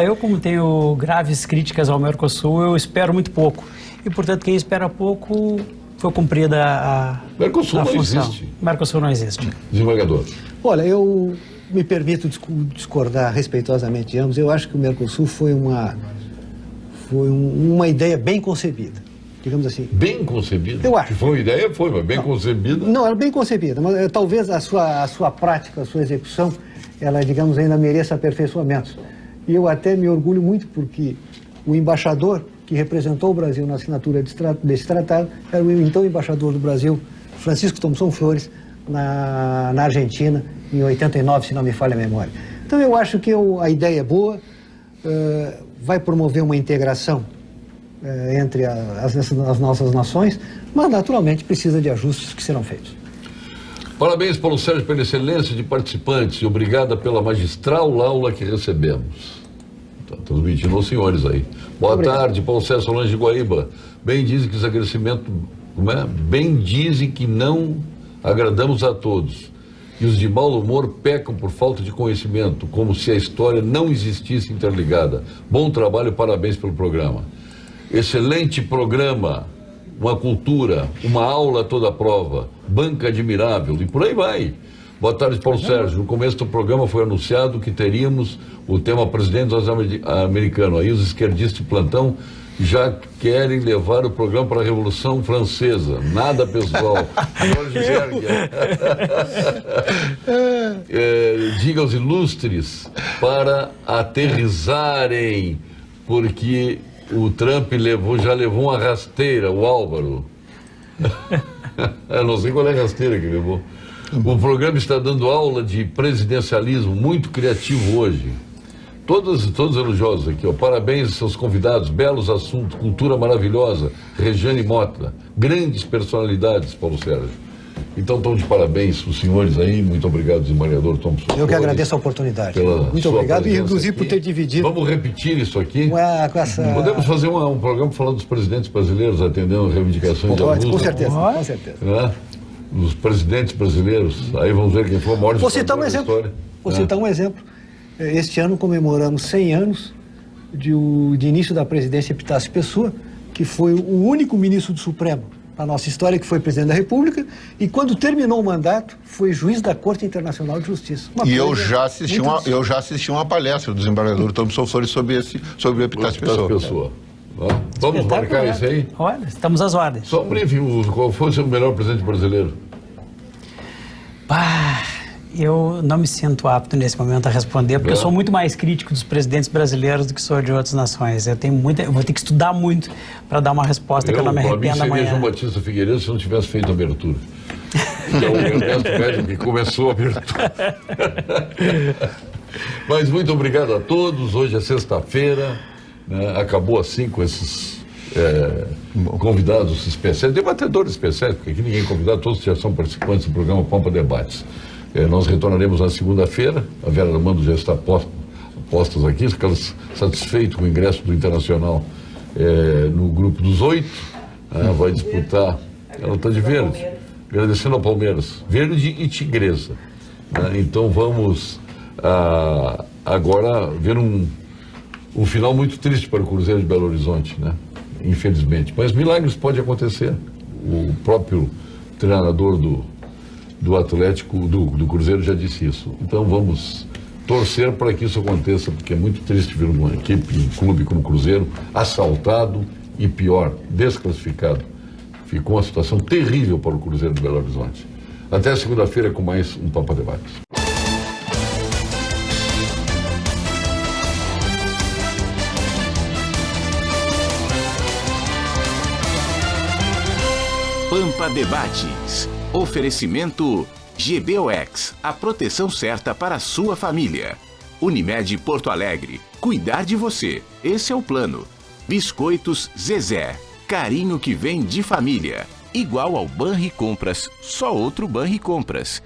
C: Eu como tenho graves críticas ao Mercosul, eu espero muito pouco. E, portanto, quem espera pouco foi cumprida a
B: Mercosul não
C: função.
B: Existe.
C: Mercosul não existe.
B: Desembargador.
E: Olha, eu me permito discordar respeitosamente de ambos. Eu acho que o Mercosul foi uma ideia bem concebida, digamos assim.
B: Bem concebida?
E: Eu acho.
B: Foi uma ideia, mas bem concebida?
E: Não, era bem concebida, mas talvez a sua prática, a sua execução, ela, digamos, ainda mereça aperfeiçoamentos. E eu até me orgulho muito porque o embaixador que representou o Brasil na assinatura desse tratado era o então embaixador do Brasil, Francisco Thompson Flores, na Argentina, em 89, se não me falha a memória. Então eu acho que a ideia é boa, vai promover uma integração entre as nossas nações, mas naturalmente precisa de ajustes que serão feitos.
B: Parabéns, Paulo Sérgio, pela excelência de participantes e obrigada pela magistral aula que recebemos. Está transmitindo aos senhores aí. Boa tarde, Paulo Sérgio Solange de Guaíba. Bem dizem que esse agradecimento, bem dizem que não agradamos a todos. E os de mau humor pecam por falta de conhecimento, como se a história não existisse interligada. Bom trabalho, parabéns pelo programa. Excelente programa. Uma cultura, uma aula toda a prova, banca admirável e por aí vai. Boa tarde, Paulo Sérgio. No começo do programa foi anunciado que teríamos o tema presidente norte-americano. Aí os esquerdistas de plantão já querem levar o programa para a Revolução Francesa. Nada pessoal. Jorge Berger. Diga aos ilustres para aterrizarem, porque o Trump já levou uma rasteira, o Álvaro. Eu não sei qual é a rasteira que levou. O programa está dando aula de presidencialismo muito criativo hoje. Todos elogiosos aqui, ó. Parabéns aos seus convidados, belos assuntos, cultura maravilhosa, Regiane Mota, grandes personalidades, Paulo Sérgio. Então, estão de parabéns os senhores aí, muito obrigado, desembargador Thompson.
E: Eu que agradeço a oportunidade.
B: Muito
E: obrigado, e inclusive por ter dividido.
B: Vamos repetir isso aqui?
E: Com essa...
B: Podemos fazer um programa falando dos presidentes brasileiros, atendendo reivindicações de alguns.
E: Com certeza, com certeza.
B: Né? Os presidentes brasileiros, aí vamos ver quem foi o maior
E: Vou citar um exemplo. Citar um exemplo. Este ano comemoramos 100 anos de início da presidência Epitácio Pessoa, que foi o único ministro do Supremo na nossa história que foi presidente da República, e quando terminou o mandato foi juiz da Corte Internacional de Justiça.
D: Eu já assisti uma palestra do desembargador Thompson Flores sobre o Epitácio Pessoa.
B: Vamos marcar isso aí?
C: Olha, estamos às ordens.
B: Só um briefing, qual foi o seu melhor presidente brasileiro?
C: Eu não me sinto apto nesse momento a responder, porque eu sou muito mais crítico dos presidentes brasileiros do que sou de outras nações. Eu vou ter que estudar muito para dar uma resposta que eu não me arrependa amanhã.
B: Seria João Batista Figueiredo se não tivesse feito a abertura. Então, o Ernesto Médico que começou a abertura. Mas muito obrigado a todos. Hoje é sexta-feira, né? Acabou assim com esses convidados especiais, debatedores especiais, porque aqui ninguém é convidado, todos já são participantes do programa Pampa Debates. Nós retornaremos na segunda-feira, a Vera Armando já está postas aqui, satisfeito com o ingresso do Internacional no grupo dos 8, vai disputar, ela está de verde, agradecendo ao Palmeiras, verde e tigresa. Então vamos agora ver um final muito triste para o Cruzeiro de Belo Horizonte, né? Infelizmente, mas milagres podem acontecer. O próprio treinador do Atlético, do Cruzeiro já disse isso. Então vamos torcer para que isso aconteça, porque é muito triste ver uma equipe, um clube como o Cruzeiro, assaltado e pior, desclassificado. Ficou uma situação terrível para o Cruzeiro de Belo Horizonte. Até segunda-feira com mais um Pampa Debates.
A: Pampa Debates. Oferecimento GBOX, a proteção certa para a sua família. Unimed Porto Alegre, cuidar de você, esse é o plano. Biscoitos Zezé, carinho que vem de família. Igual ao Banricompras, só outro Banricompras.